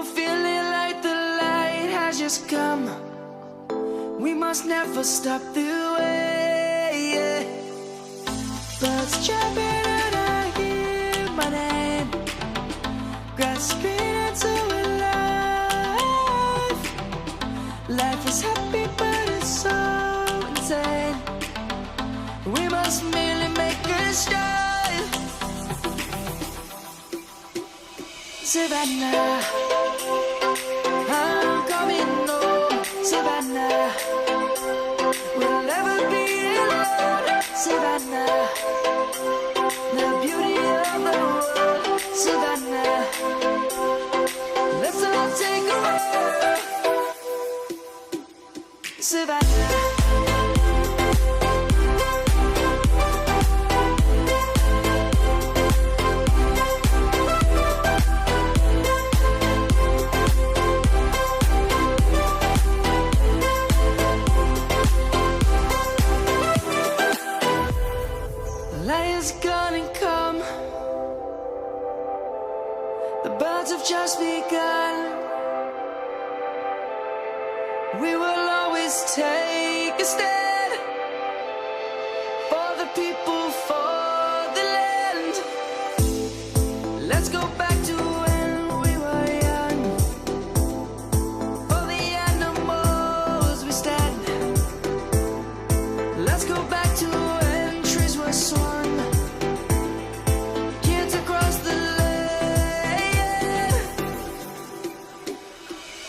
were feeling like the light has just come. We must never stop the way, yeah. Birds chirping and I hear my name, grasping into life. Life is happy but it's so insane. We must merely make a start. Savannah, I'm coming home. Savannah, we'll never be alone. Savannah, the beauty of the world. Savannah, let's all take a walk. Savannah. Just begun. We will always take a stand for the people, for the land. Let's go back to when we were young. For the animals we stand. Let's go back to when trees were swung. Kids across the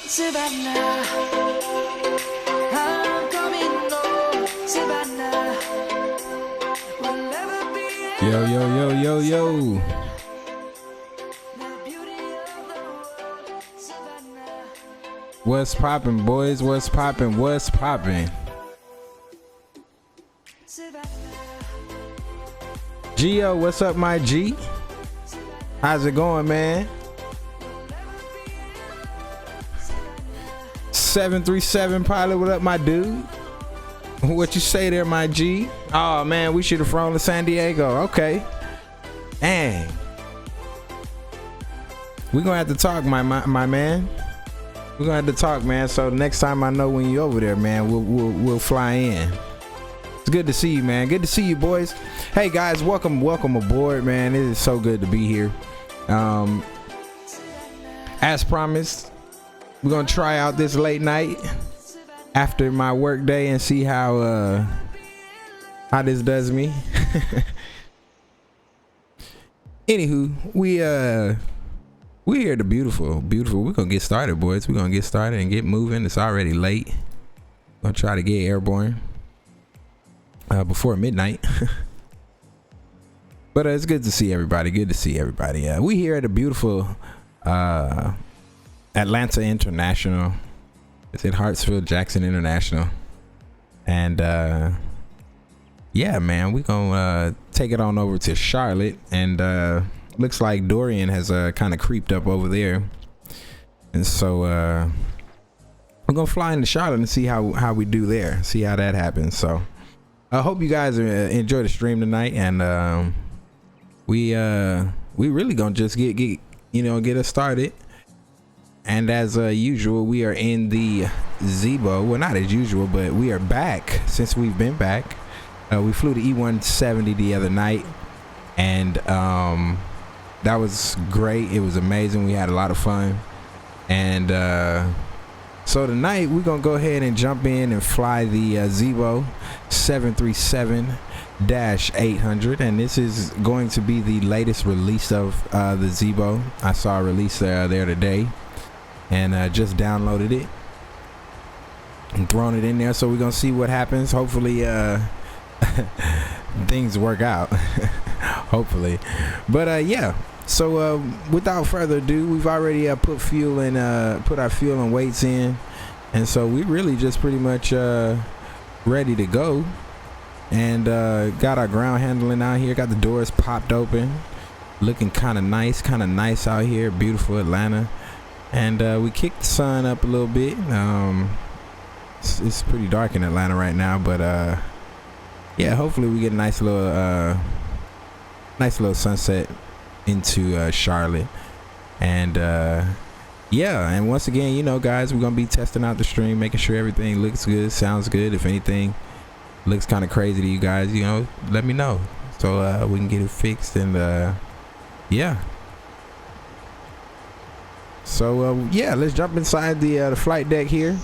Savannah, I'm coming home. Savannah, we'll never be. Yo, yo, yo, yo, yo. What's poppin', boys? What's poppin'? What's poppin'? Gio, what's up, my G? How's it going, man? 737 pilot, what up, my dude? What you say there, my G? Oh man, we should have flown to San Diego. Okay, dang, we're gonna have to talk, my man. We're gonna have to talk, man. So next time I know when you're over there, man, we'll fly in. It's good to see you, man. Good to see you, boys. Hey guys, welcome aboard, man. It is so good to be here. As promised, we're gonna try out this late night after my work day and see how this does me. Anywho, we here at the beautiful. We're gonna get started, boys. We're gonna get started and get moving. It's already late. Gonna try to get airborne before midnight. But it's good to see everybody. Good to see everybody. We here at the beautiful Atlanta International. It's at Hartsfield Jackson International. And yeah, man, we gonna take it on over to Charlotte. And looks like Dorian has kind of creeped up over there. And so we're gonna fly into Charlotte and see how we do there. See how that happens. So I hope you guys enjoy the stream tonight. And we really gonna just get us started. And as usual, we are in the Zibo. Well, not as usual, but we are back since we've been back. We flew the E170 the other night, and that was great. It was amazing. We had a lot of fun. And so tonight we're gonna go ahead and jump in and fly the Zibo 737-800, and this is going to be the latest release of the Zibo. I saw a release there today. And just downloaded it and thrown it in there. So we're gonna see what happens. Hopefully things work out. Hopefully. But yeah. So without further ado, we've already put our fuel and weights in, and so we really just pretty much ready to go. And got our ground handling out here. Got the doors popped open. Looking kind of nice out here. Beautiful Atlanta. And we kicked the sun up a little bit. It's pretty dark in Atlanta right now, but yeah, hopefully we get a nice little sunset into Charlotte. And yeah, and once again, you know, guys, we're gonna be testing out the stream, making sure everything looks good, sounds good. If anything looks kind of crazy to you guys, you know, let me know so we can get it fixed. And yeah, so yeah, let's jump inside the flight deck here.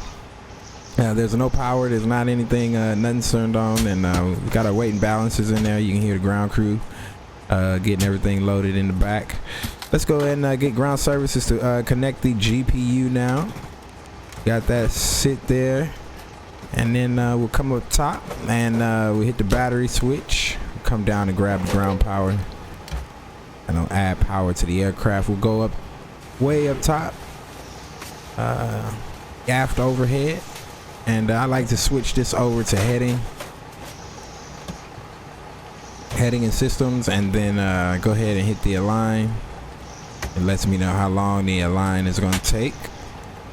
There's no power, there's not anything, nothing turned on, and we got our weight and balances in there. You can hear the ground crew getting everything loaded in the back. Let's go ahead and get ground services to connect the GPU now. Got that sit there, and then we'll come up top and we'll hit the battery switch. We'll come down and grab the ground power, and I'll add power to the aircraft. We'll go up way up top, aft overhead, and I like to switch this over to heading and systems, and then go ahead and hit the align. It lets me know how long the align is going to take.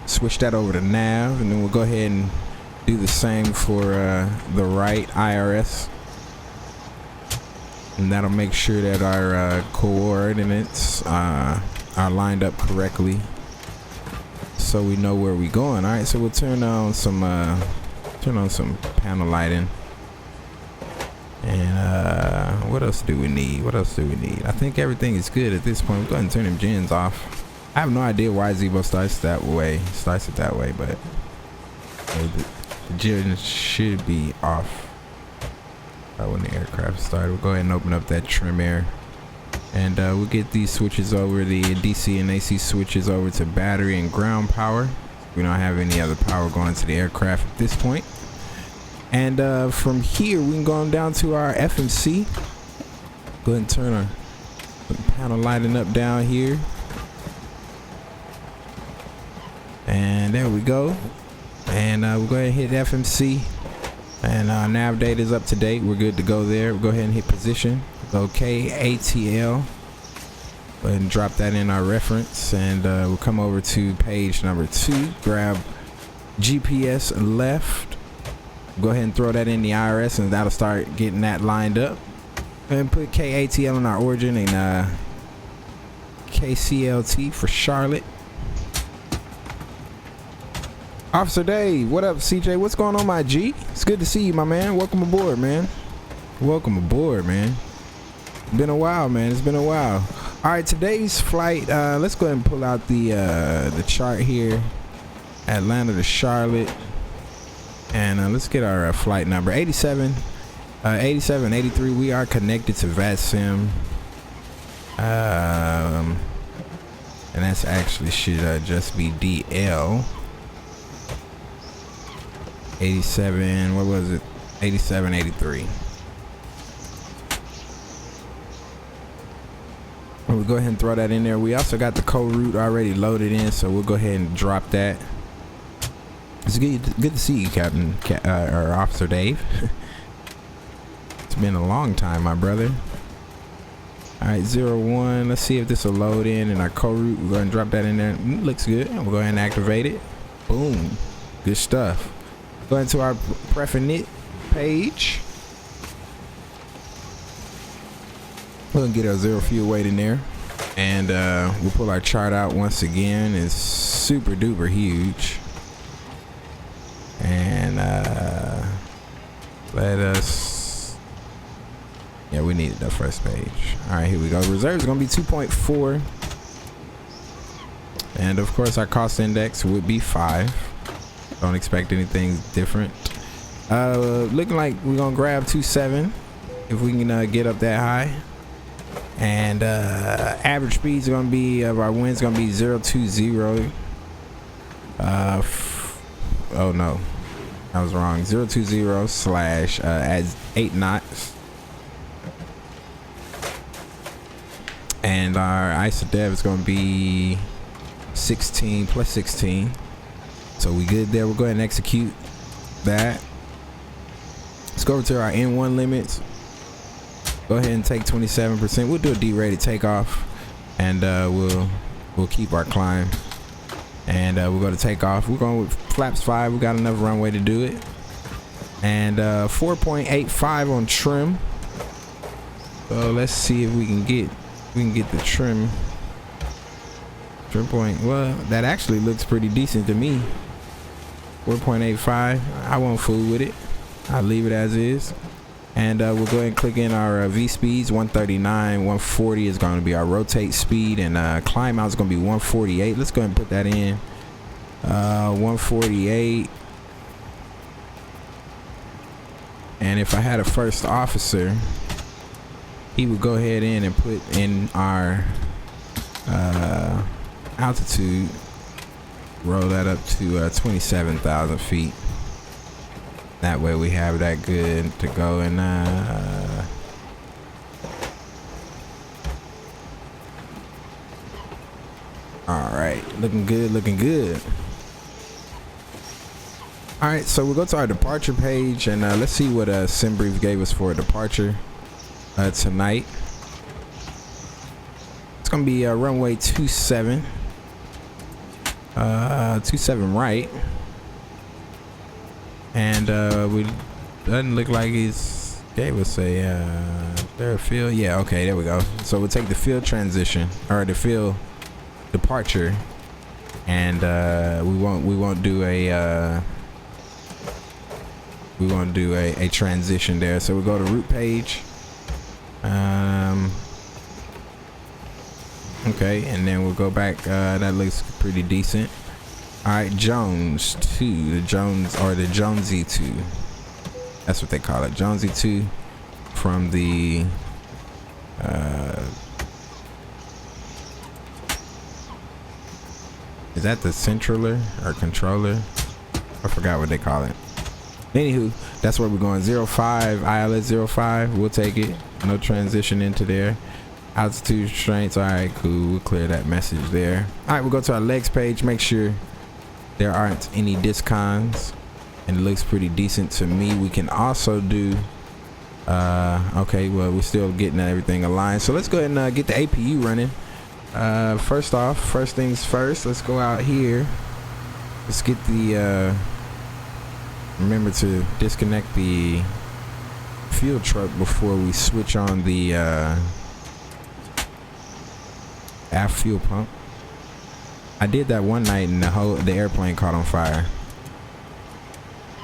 Switch that over to nav, and then we'll go ahead and do the same for the right IRS, and that'll make sure that our coordinates are lined up correctly, so we know where we're going. All right, so we'll turn on some panel lighting. And what else do we need? I think everything is good at this point. We'll go ahead and turn them gens off. I have no idea why Zibo starts it that way, but the gens should be off when the aircraft started. We'll go ahead and open up that trim air, and we'll get these switches over, the DC and AC switches over to battery and ground power. We don't have any other power going to the aircraft at this point. And from here, we can go on down to our FMC. Go ahead and turn our panel lighting up down here. And there we go. And we'll go ahead and hit FMC. And our nav data is up to date. We're good to go there. We'll go ahead and hit position. Go Kcl. Go ahead and drop that in our reference. And we'll come over to page number 2. Grab GPS left. Go ahead and throw that in the IRS, and that'll start getting that lined up. And put Katl in our origin, and Kclt for Charlotte. Officer Dave, what up, CJ? What's going on, my G? It's good to see you, my man. Welcome aboard, man. Welcome aboard, man. Been a while, man. It's been a while. All right, today's flight. Let's go ahead and pull out the chart here. Atlanta to Charlotte. And let's get our flight number 8783. We are connected to VATSIM, and that's actually should just be DL 87. What was it? 8783. We'll go ahead and throw that in there. We also got the code route already loaded in, so we'll go ahead and drop that. It's good to see you, Captain or Officer Dave. It's been a long time, my brother. All right, 01. Let's see if this will load in our code route. We'll go ahead and drop that in there. Looks good. We'll go ahead and activate it. Boom. Good stuff. Go into our preference page. We'll get our zero fuel weight in there, and we'll pull our chart out once again. It's super duper huge. And let us, yeah, we needed the first page. All right, here we go. Reserve is gonna be 2.4, and of course our cost index would be 5. Don't expect anything different. Looking like we're gonna grab 2.7 if we can get up that high. And average speeds are gonna be of our winds gonna be 020. Oh no, I was wrong. 020 slash at 8 knots. And our ISODEV is going to be 16 plus 16. So we good there. We'll go ahead and execute that. Let's go over to our N1 limits. Go ahead and take 27%. We'll do a D-rated takeoff, and we'll keep our climb. And we'll go to takeoff. We're going with flaps 5. We got enough runway to do it. And 4.85 on trim. So let's see if we can get the trim Trim point. Well, that actually looks pretty decent to me. 4.85. I won't fool with it. I'll leave it as is. And we'll go ahead and click in our V speeds. 139, 140 is going to be our rotate speed, and climb out is going to be 148. Let's go ahead and put that in. 148. And if I had a first officer, he would go ahead in and put in our altitude, roll that up to 27,000 feet. That way we have that good to go. And all right, looking good, looking good. All right, so we'll go to our departure page, and let's see what SimBrief gave us for a departure tonight. It's gonna be runway 27, 27 right, and we doesn't look like he's gave us a there field. Yeah, okay, there we go. So we'll take the field transition or the field departure, and we won't do a transition there. So we'll go to route page. Okay, and then we'll go back. That looks pretty decent. All right, Jones 2, the Jones or the Jonesy 2. That's what they call it, Jonesy 2, from the is that the centraler or controller? I forgot what they call it. Anywho, that's where we're going. 05, ILS 05. We'll take it. No transition into there. Altitude restraints. All right, cool. We'll clear that message there. All right, we'll go to our legs page. Make sure there aren't any discons, and it looks pretty decent to me. We can also do okay, well, we're still getting everything aligned, so let's go ahead and get the APU running. First things first, let's go out here. Let's get the remember to disconnect the fuel truck before we switch on the aft fuel pump. I did that one night and the airplane caught on fire.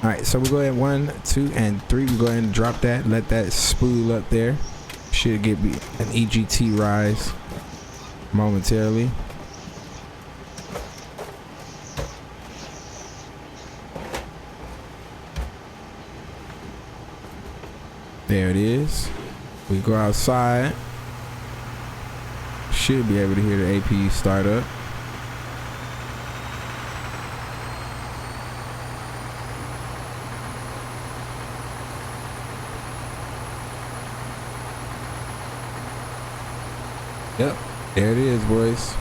All right, so we'll go ahead 1, 2, and 3. We'll go ahead and drop that. Let that spool up there. Should get an EGT rise momentarily. There it is. We go outside. Should be able to hear the APU start up. Yep, there it is, boys.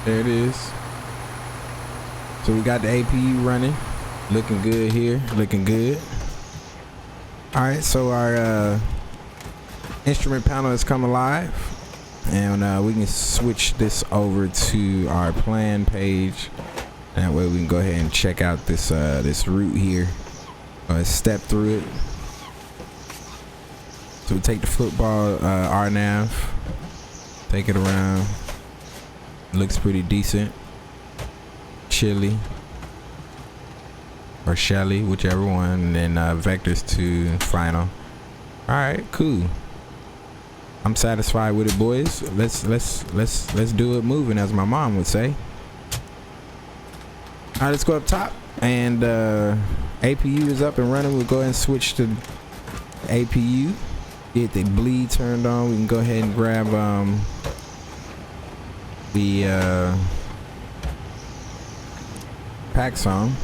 There it is. So we got the APU running. Looking good here. Looking good. All right, so our instrument panel has come alive, and we can switch this over to our plan page. That way we can go ahead and check out this this route here. Step through it. So we take the football RNAV, take it around. Looks pretty decent. Chili or Shelly, whichever one, and then vectors to final. All right, cool. I'm satisfied with it, boys. Let's do it moving, as my mom would say. All right, let's go up top, and APU is up and running. We'll go ahead and switch to APU. Get the bleed turned on. We can go ahead and grab the pack song.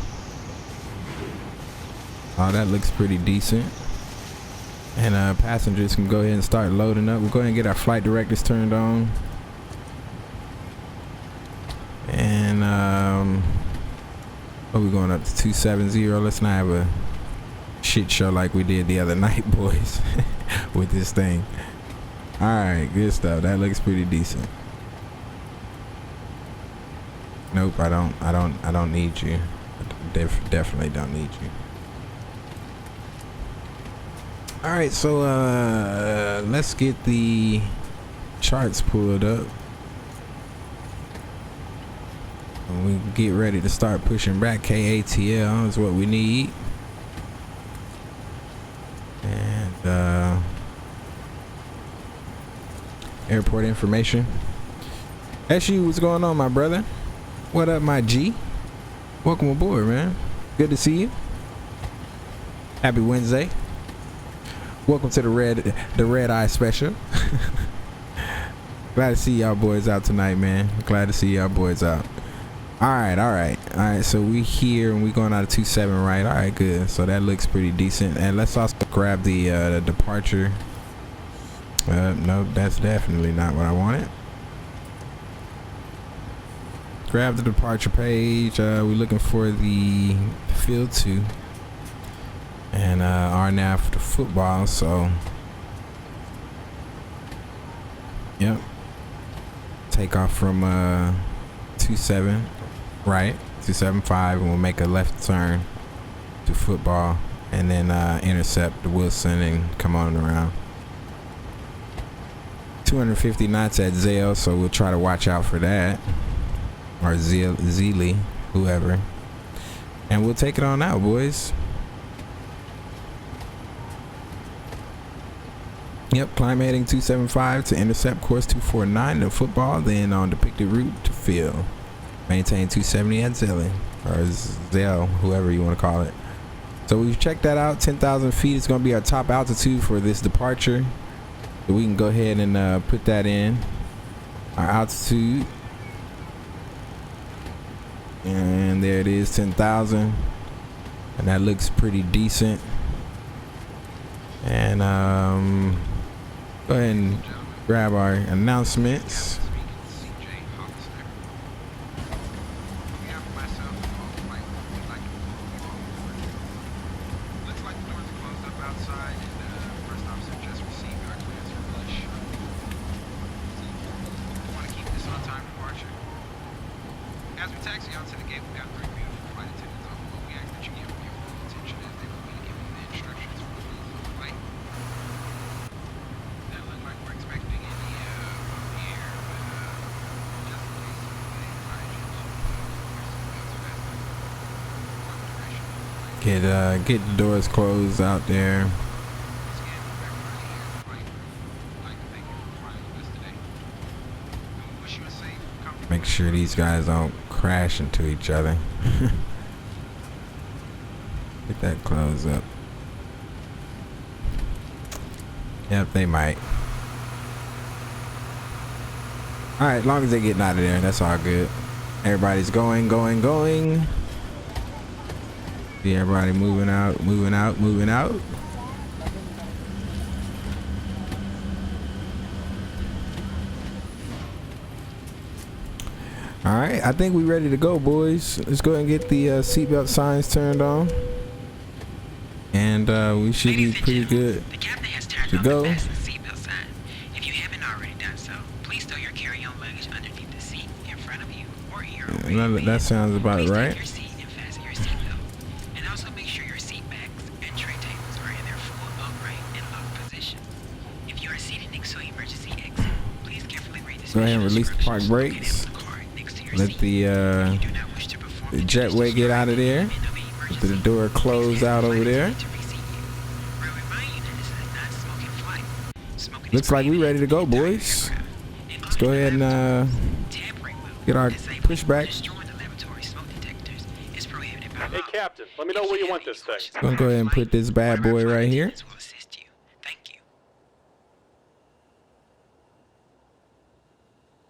Oh, that looks pretty decent. And passengers can go ahead and start loading up. We'll go ahead and get our flight directives turned on. And we're going up to 270. Let's not have a shit show like we did the other night, boys, with this thing. All right, good stuff. That looks pretty decent. Nope, I don't need you. Definitely don't need you. All right, so let's get the charts pulled up. And we get ready to start pushing back. KATL is what we need. And airport information. SU, what's going on, my brother? What up, my G? Welcome aboard, man. Good to see you. Happy Wednesday. Welcome to the red eye special. Glad to see y'all boys out tonight, man. Glad to see y'all boys out. All right. So we here and we going out of 27, right? All right, good. So that looks pretty decent. And let's also grab the departure. No, that's definitely not what I wanted. Grab the departure page. We're looking for the field 2 and RNAV for the football. So yep, take off from 27, right, 275, and we'll make a left turn to football and then intercept the Wilson and come on around. 250 knots at Zale, so we'll try to watch out for that, or Zealy, whoever, and we'll take it on out, boys. Yep, climb heading 275 to intercept course 249 to football, then on depicted route to field. Maintain 270 at Zale, or Zale, whoever you want to call it. So we've checked that out. 10,000 feet is going to be our top altitude for this departure. So we can go ahead and put that in. Our altitude. And there it is, 10,000. And that looks pretty decent. And go ahead and grab our announcements. Get the doors closed out there. Make sure these guys don't crash into each other. Get that closed up. Yep, they might. Alright, as long as they're getting out of there, that's all good. Everybody's going. See everybody moving out. All right, I think we're ready to go, boys. Let's go ahead and get the seatbelt signs turned on, and we should be pretty good to go. If you haven't already done so, please throw your carry-on luggage underneath the seat in front of you or in your That sounds about right. Go ahead and release the park brakes. Let the jetway get out of there. Let the door close out over there. Looks like we're ready to go, boys. Let's go ahead and get our pushback. Hey, Captain, let me know where you want this thing. I'm gonna go ahead and put this bad boy right here.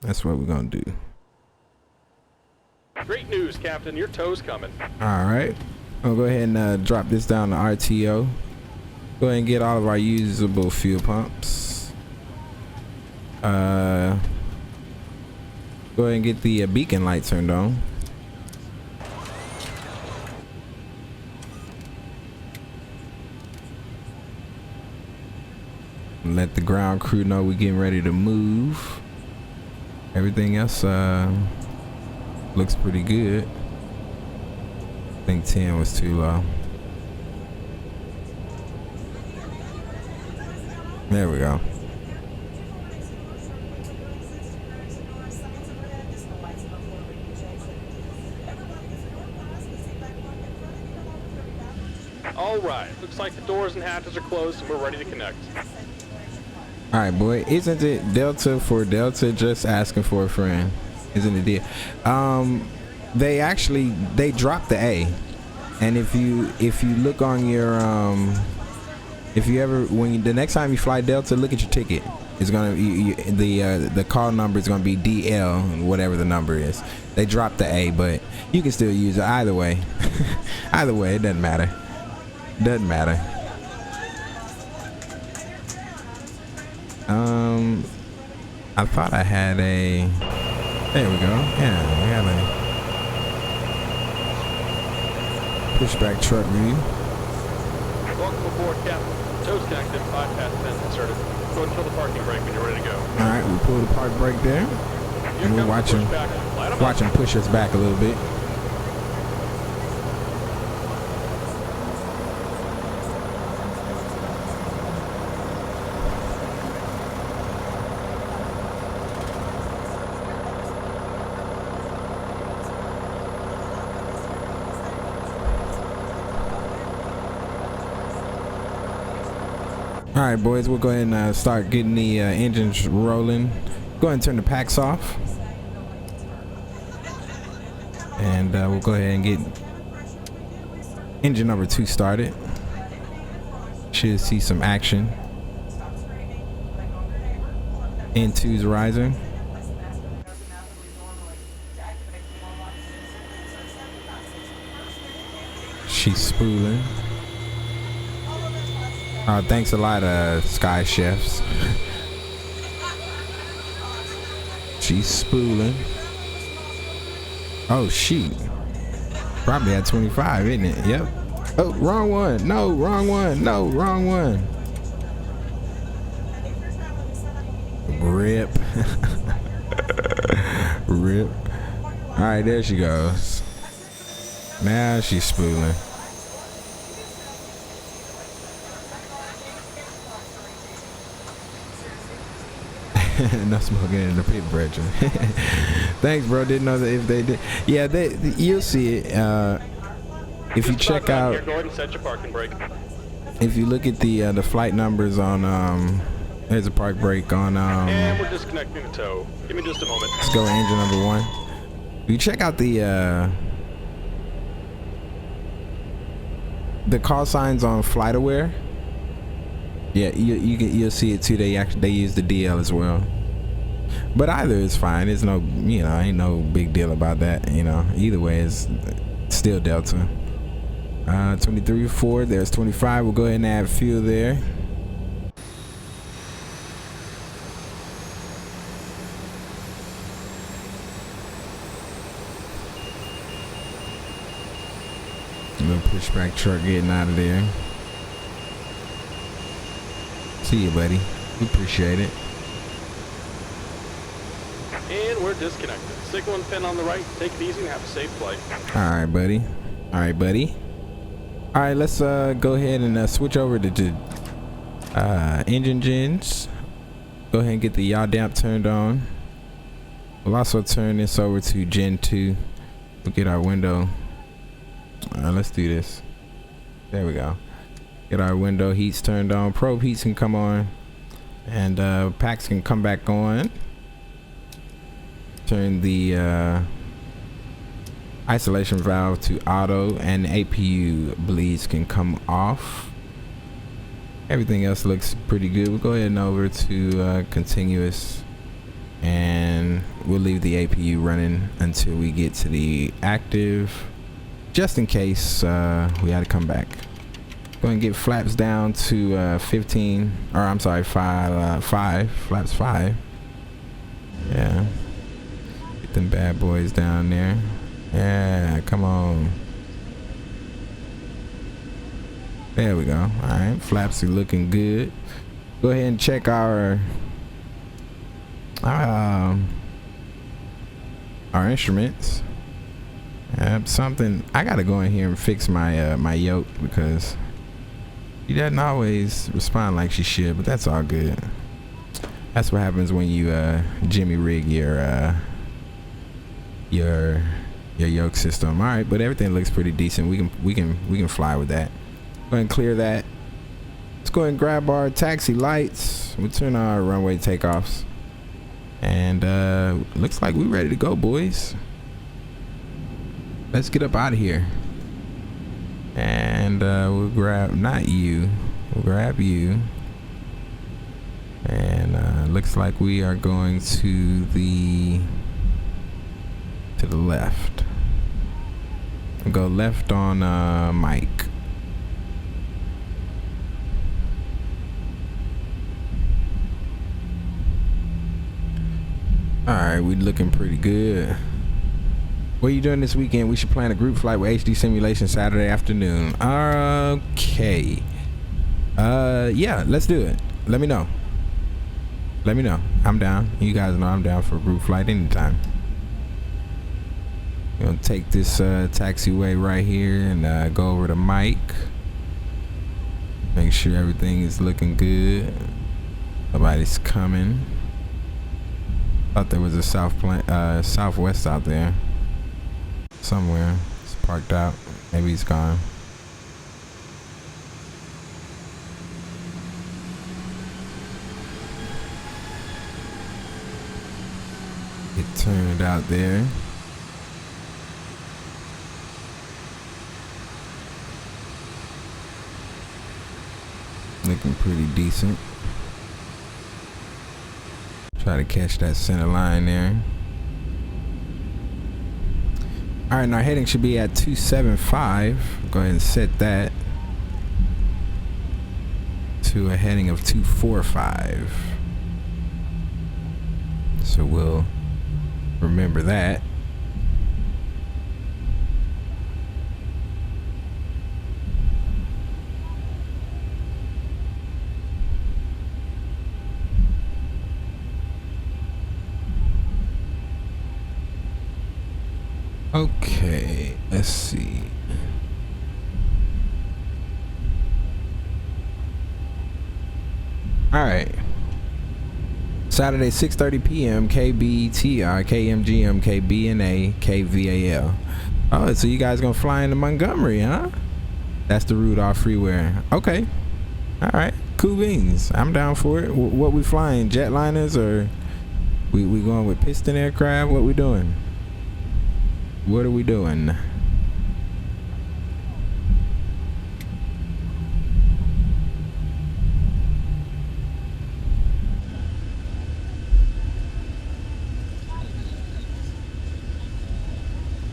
That's what we're gonna do. Great news, Captain. Your tow's coming. All right. I'll go ahead and drop this down to RTO. Go ahead and get all of our usable fuel pumps. Go ahead and get the beacon light turned on. Let the ground crew know we're getting ready to move. Everything else looks pretty good. I think 10 was too low. There we go. All right. Looks like the doors and hatches are closed and we're ready to connect. All right, boy. Isn't it Delta for Delta just asking for a friend? Isn't it deal? They dropped the A, and if you look on your if you ever the next time you fly Delta, look at your ticket. It's gonna the call number is gonna be DL, whatever the number is. They dropped the A, but you can still use it either way. Either way, it doesn't matter. Doesn't matter. I thought I had a. There we go. Yeah, we have a pushback truck view. Welcome aboard, Captain. Toes connected. 5 past 10 inserted. Go and fill the parking brake when you're ready to go. All right, we pull the park brake there. And we'll watch him push us back a little bit. All right, boys, we'll go ahead and start getting the engines rolling. Go ahead and turn the packs off. And we'll go ahead and get engine number 2 started. Should see some action. N2's rising. She's spooling. Thanks a lot, Sky Chefs. She's spooling. Oh, shoot. Probably at 25, isn't it? Yep. Oh, wrong one. No, wrong one. No, wrong one. Rip. Rip. All right, there she goes. Now she's spooling. No smoking in the pit, brethren. Thanks, bro. Didn't know that if they did. Yeah, you'll see it. If you check out, here, go ahead and set your parking brake. If you look at the flight numbers on there's a park brake on and we're disconnecting the tow. Give me just a moment. Let's go engine number 1. If you check out the call signs on FlightAware. Yeah, you'll see it too. They use the DL as well, but either is fine. There's no, ain't no big deal about that. Either way is still Delta. 23 forward. There's 25. We'll go ahead and add fuel there. Little pushback truck getting out of there. See you, buddy. We appreciate it. And we're disconnected. Signal and pin on the right. Take it easy and have a safe flight. All right, buddy. All right, buddy. All right, let's go ahead and switch over to engine gens. Go ahead and get the yaw damp turned on. We'll also turn this over to Gen 2. We'll get our window. Let's do this. There we go. Get our window heats turned on. Probe heats can come on, and packs can come back on. Turn the isolation valve to auto, and APU bleeds can come off. Everything else looks pretty good. We'll go ahead and over to continuous, and we'll leave the APU running until we get to the active, just in case we had to come back. Go and get flaps down to 15, or I'm sorry, 5, flaps 5. Yeah, get them bad boys down there. Yeah, come on. There we go. All right, flaps are looking good. Go ahead and check our instruments. Something I gotta go in here and fix my my yoke, because she doesn't always respond like she should, but that's all good. That's what happens when you jimmy rig your yoke system. All right, but everything looks pretty decent. We can fly with that. Go Go ahead and clear that. Let's go ahead and grab our taxi lights. We'll turn on our runway takeoffs. And looks like we're ready to go, boys. Let's get up out of here. And we'll grab, not you, we'll grab you. And looks like we are going to the left. We'll go left on Mike. Alright, we looking pretty good. What are you doing this weekend? We should plan a group flight with HD Simulation Saturday afternoon. Okay. Yeah, let's do it. Let me know. Let me know. I'm down. You guys know I'm down for a group flight anytime. We're gonna take this taxiway right here and go over to Mike. Make sure everything is looking good. Nobody's coming. Thought there was a southwest out there somewhere. It's parked out. Maybe he's gone. It turned out there. Looking pretty decent. Try to catch that center line there. All right, and our heading should be at 275. Go ahead and set that to a heading of 245. So we'll remember that. Okay, let's see. All right. Saturday, 6:30 p.m. KBTR, KMGM, KBNA, KVAL. Oh, so you guys gonna fly into Montgomery, huh? That's the Rudolph Freeway. Okay. All right. Cool beans. I'm down for it. What we flying? Jetliners or we going with piston aircraft? What we doing? What are we doing?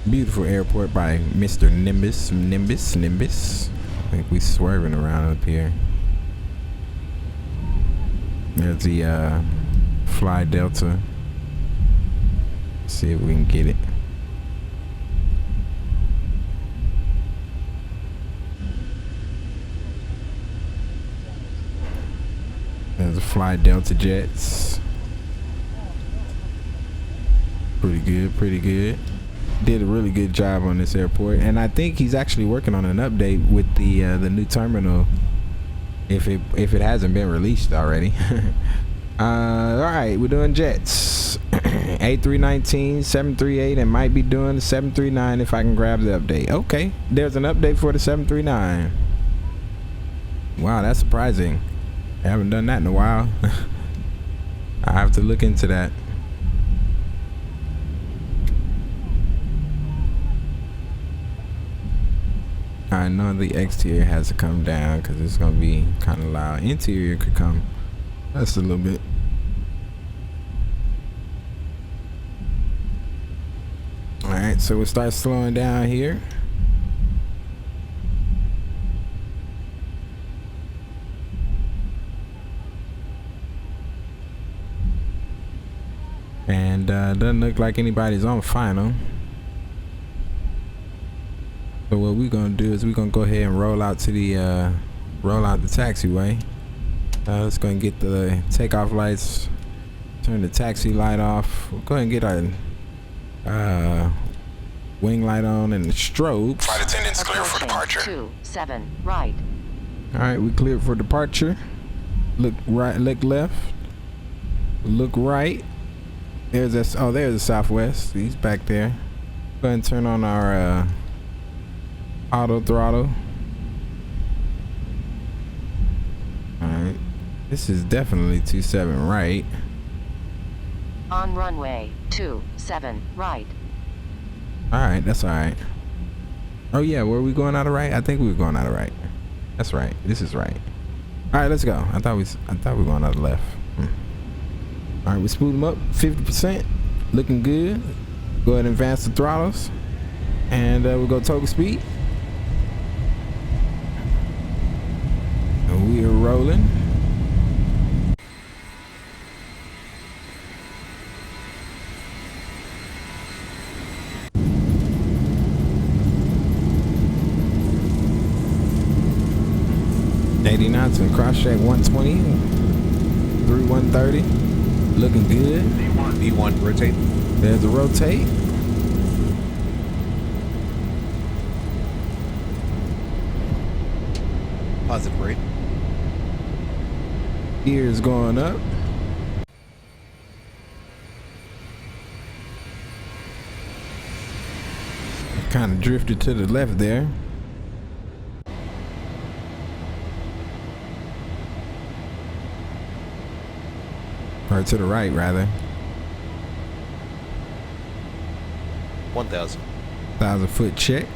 Beautiful airport by Mr. Nimbus. I think we swerving around up here. There's the Fly Delta. See if we can get it. There's a Fly Delta jets. Pretty good, pretty good. Did a really good job on this airport, and I think he's actually working on an update with the new terminal. If it hasn't been released already. All right, we're doing jets. A319, 738, and might be doing the 739 if I can grab the update. Okay, there's an update for the 739. Wow, that's surprising. I haven't done that in a while. I have to look into that. I know the exterior has to come down because it's going to be kind of loud. Interior could come just a little bit. Alright, so we'll start slowing down here. And doesn't look like anybody's on final. So what we're gonna do is we're gonna go ahead and roll out to the taxiway. Let's go and get the takeoff lights. Turn the taxi light off. We'll go ahead and get our wing light on and the strobes. Flight attendants clear for departure. 27 right. All right, we cleared for departure. Look right, look left, look right. There's a, oh, there's the Southwest. He's back there. Go ahead and turn on our auto throttle. This is definitely 27 right. On runway 27 right. All right, that's all right. Oh yeah, were we going out of right? I think we were going out of right. That's right. This is right. All right, let's go. I thought we were going out of left. All right, we spooled them up 50%, looking good. Go ahead and advance the throttles, and we'll go total speed. And we are rolling. Knots and cross check 120 through 130, looking good. V1 rotate. There's a rotate. Positive rate. Gears going up. Kind of drifted to the left there. Or to the right, rather. 1,000. 1,000 foot checked.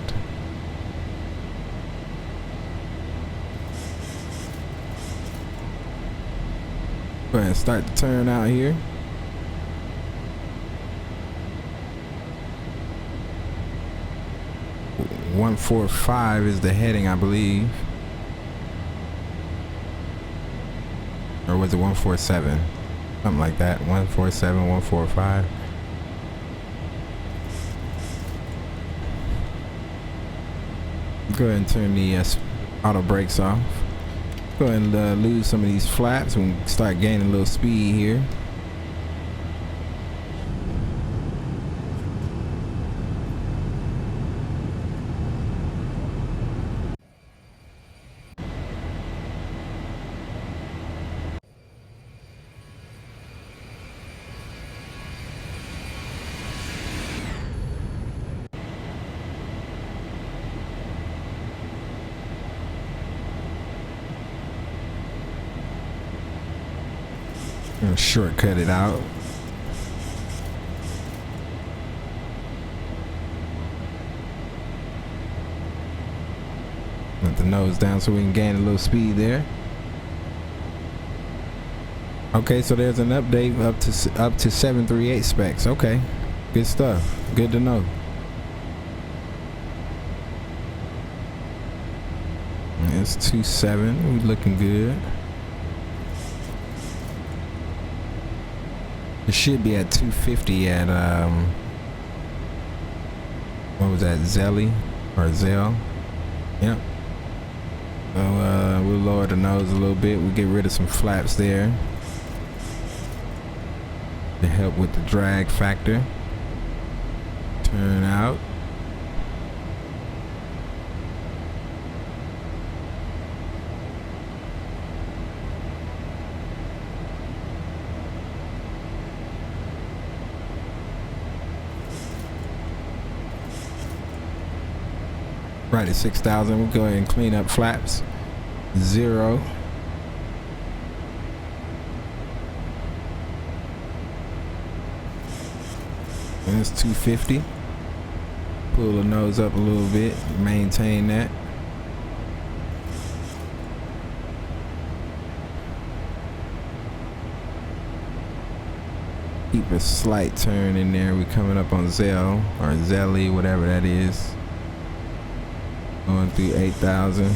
Go ahead and start the turn out here. .145 is the heading, I believe. Or was it 147? Something like that. 147, 145. Go ahead and turn the auto brakes off. Go ahead and lose some of these flaps and start gaining a little speed here. Gonna shortcut it out. Let the nose down so we can gain a little speed there. Okay, so there's an update up to 738 specs. Okay, good stuff. Good to know. It's 2.7. We looking good. It should be at 250 at what was that, Zelly or Zell? Yep. So we'll lower the nose a little bit. We'll get rid of some flaps there to help with the drag factor. Turn out. Right at 6,000, we'll go ahead and clean up flaps. 0. And it's 250. Pull the nose up a little bit, maintain that. Keep a slight turn in there. We're coming up on Zell or Zelly, whatever that is. Going through 8,000.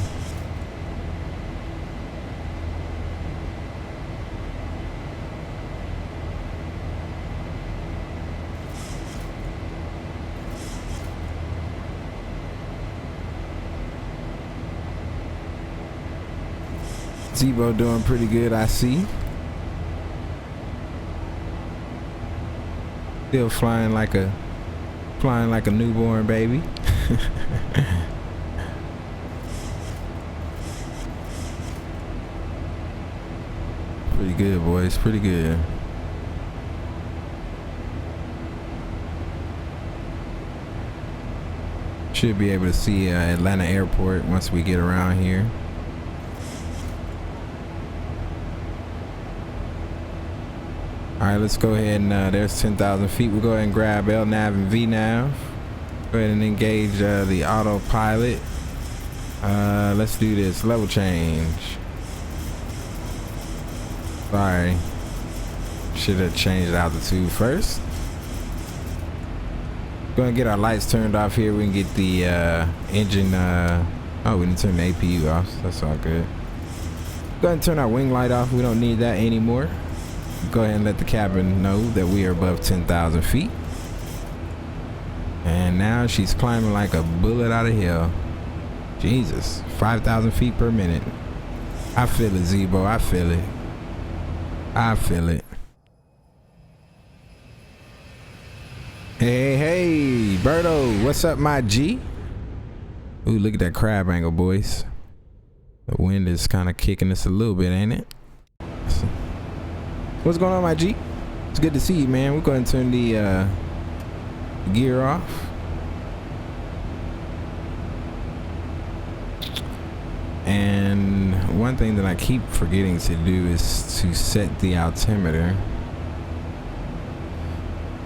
Zibo doing pretty good, I see. Still flying like a newborn baby. Pretty good, boys. Pretty good. Should be able to see Atlanta Airport once we get around here. All right, let's go ahead and there's 10,000 feet. We'll go ahead and grab LNAV and VNAV. Go ahead and engage the autopilot. Let's do this level change. Sorry, should have changed altitude first. Go ahead and get our lights turned off here. We can get the engine. Oh, we need to turn the APU off. That's all good. Go ahead and turn our wing light off. We don't need that anymore. Go ahead and let the cabin know that we are above 10,000 feet. And now she's climbing like a bullet out of hell. Jesus, 5,000 feet per minute. I feel it, Zibo. I feel it. I feel it. Hey, hey, Berto, what's up, my G? Ooh, look at that crab angle, boys. The wind is kind of kicking us a little bit, ain't it? What's going on, my G? It's good to see you, man. We're going to turn the gear off. And one thing that I keep forgetting to do is to set the altimeter.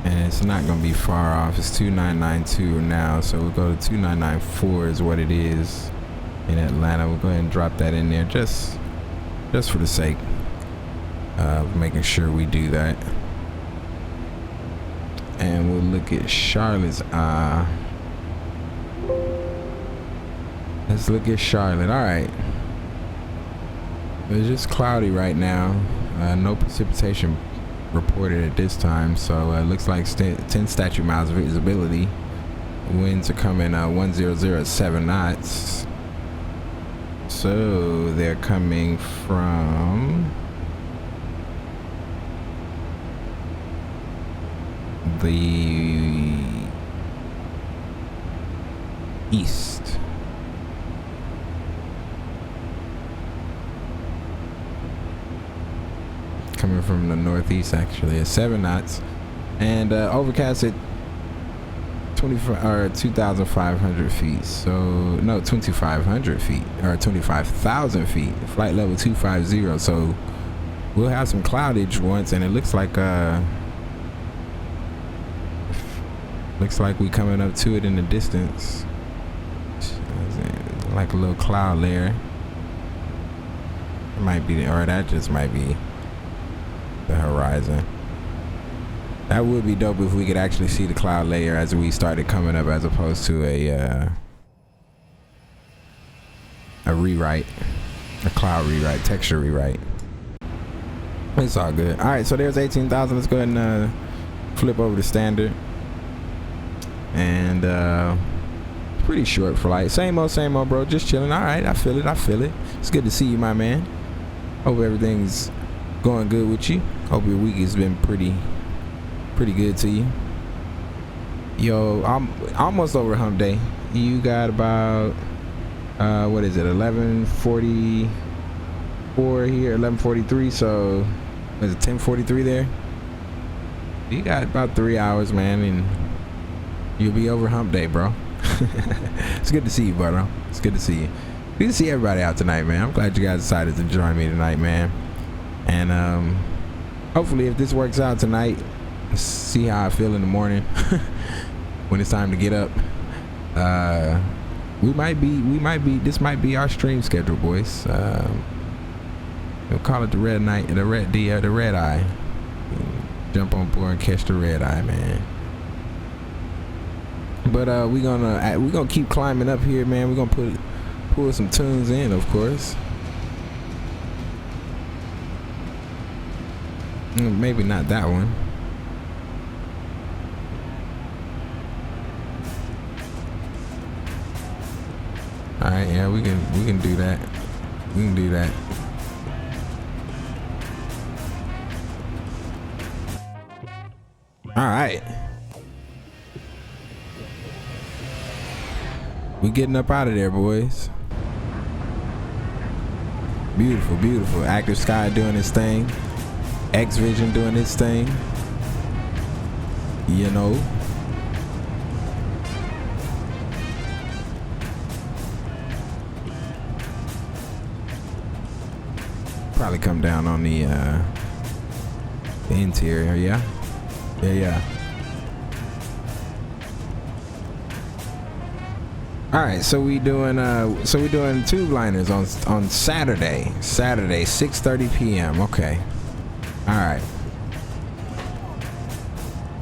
And it's not going to be far off. It's 2992 now, so we'll go to 2994 is what it is in Atlanta. We'll go ahead and drop that in there just for the sake of making sure we do that. And we'll look at Charlotte's let's look at Charlotte. All right, it's just cloudy right now. No precipitation reported at this time, so it looks like 10 statute miles of visibility. Winds are coming 100 at 7 knots. So they're coming from the east. Coming from the northeast, actually, at 7 knots, and overcast at 2,500 feet. So no, 2,500 feet or 25,000 feet. Flight level 250. So we'll have some cloudage once, and it looks like we coming up to it in the distance, like a little cloud layer. It might be, or that just might be the horizon. That would be dope if we could actually see the cloud layer as we started coming up, as opposed to a rewrite, a cloud rewrite, texture rewrite. It's all good. All right, so there's 18,000. Let's go ahead and flip over to standard. And pretty short flight. Same old, bro. Just chilling. All right, I feel it. I feel it. It's good to see you, my man. Hope everything's going good with you. Hope your week has been pretty good to you. Yo, I'm almost over hump day. You got about what is it, 11:44 here, 11:43. So is it 10:43 there? You got about 3 hours, man, and you'll be over hump day, bro. It's good to see you, bro. It's good to see you. Good to see everybody out tonight, man. I'm glad you guys decided to join me tonight, man. And hopefully, if this works out tonight, see how I feel in the morning when it's time to get up. This might be our stream schedule, boys. We'll call it the red night, the red eye. Jump on board and catch the red eye, man. But we're gonna keep climbing up here, man. We're gonna pull some tunes in, of course. Maybe not that one. All right, yeah, we can do that. We can do that. All right. We getting up out of there, boys. Beautiful, beautiful. Active Sky doing its thing. X Vision doing its thing. You know. Probably come down on the The interior, yeah. Yeah. All right, so we doing tube liners on Saturday, 6:30 p.m. Okay. All right.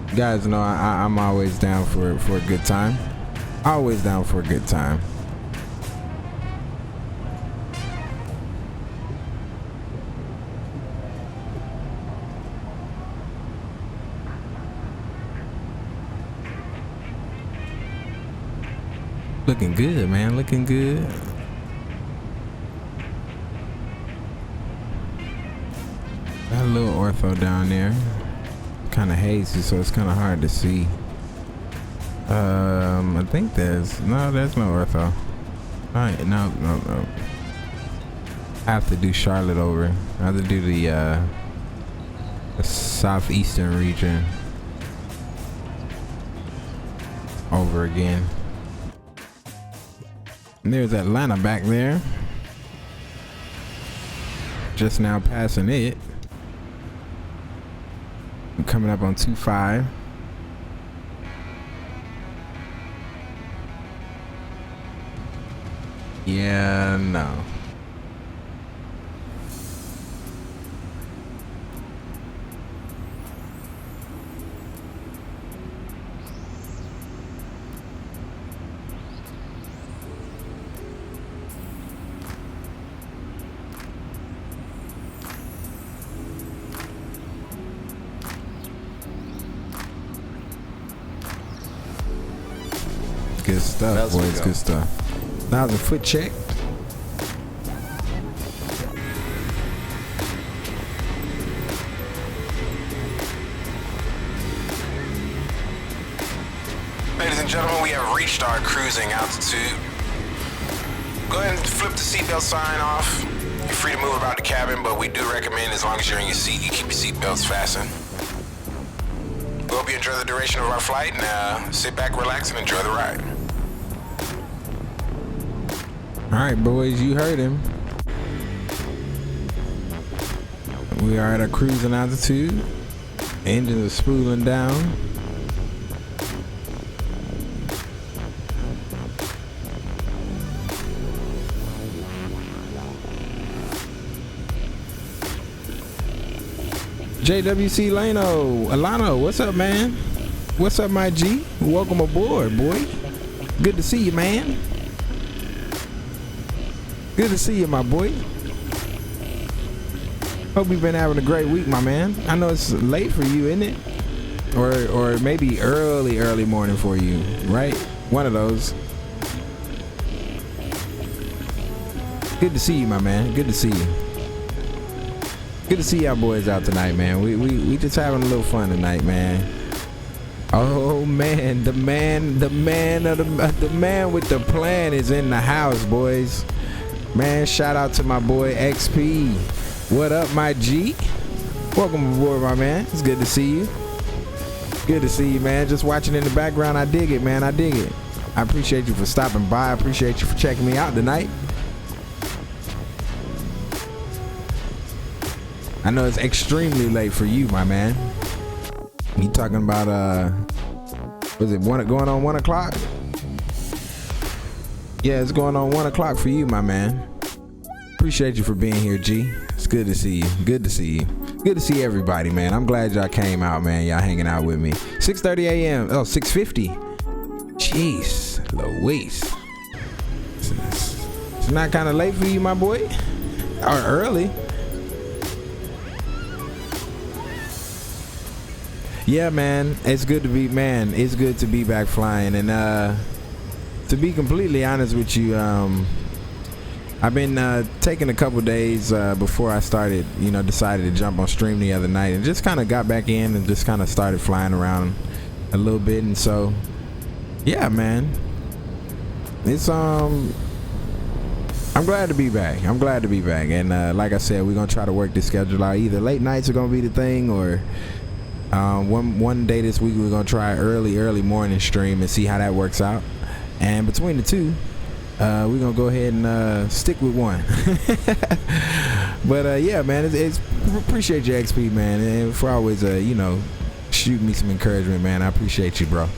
You guys know I'm always down for a good time. Always down for a good time. Looking good, man. Looking good. Got a little ortho down there. Kind of hazy, so it's kind of hard to see. I think there's no ortho. All right, no. I have to do Charlotte over. I have to do the southeastern region over again. And there's Atlanta back there. Just now passing it. I'm coming up on 2.5. Yeah, no. Good stuff, boys. Good stuff. Now the foot check. Ladies and gentlemen, we have reached our cruising altitude. Go ahead and flip the seatbelt sign off. You're free to move about the cabin, but we do recommend, as long as you're in your seat, you keep your seatbelts fastened. We hope you enjoy the duration of our flight, and sit back, relax, and enjoy the ride. All right, boys, you heard him. We are at a cruising altitude. Engines are spooling down. JWC Alano, what's up, man? What's up, my G? Welcome aboard, boy. Good to see you, man. Good to see you, my boy. Hope you've been having a great week, my man. I know it's late for you, isn't it? Or maybe early morning for you, right? One of those. Good to see you, my man. Good to see you. Good to see y'all boys out tonight, man. We just having a little fun tonight, man. Oh man, the man with the plan is in the house, boys. Man, shout out to my boy XP. What up, my G? Welcome aboard, my man. It's good to see you. Good to see you, man. Just watching in the background, I dig it, man. I dig it. I appreciate you for stopping by. I appreciate you for checking me out tonight. I know it's extremely late for you, my man. You talking about was it going on 1 o'clock? Yeah, it's going on 1 o'clock for you, my man. Appreciate you for being here, G. It's good to see you. Good to see you. Good to see everybody, man. I'm glad y'all came out, man. Y'all hanging out with me. 6:30 a.m. Oh, 6:50. Jeez, Louise. It's not kind of late for you, my boy? Or early? Yeah, man. It's good to be back flying. And to be completely honest with you, I've been taking a couple days before I started, decided to jump on stream the other night, and just kind of got back in and just kind of started flying around a little bit. And so, yeah, man, it's I'm glad to be back. I'm glad to be back. And like I said, we're gonna try to work the schedule out. Either late nights are gonna be the thing, or one day this week we're gonna try early morning stream and see how that works out. And between the two, we're gonna go ahead and stick with one. But yeah, man, it's appreciate your XP, man, and for always you know, shooting me some encouragement, man. I appreciate you, bro.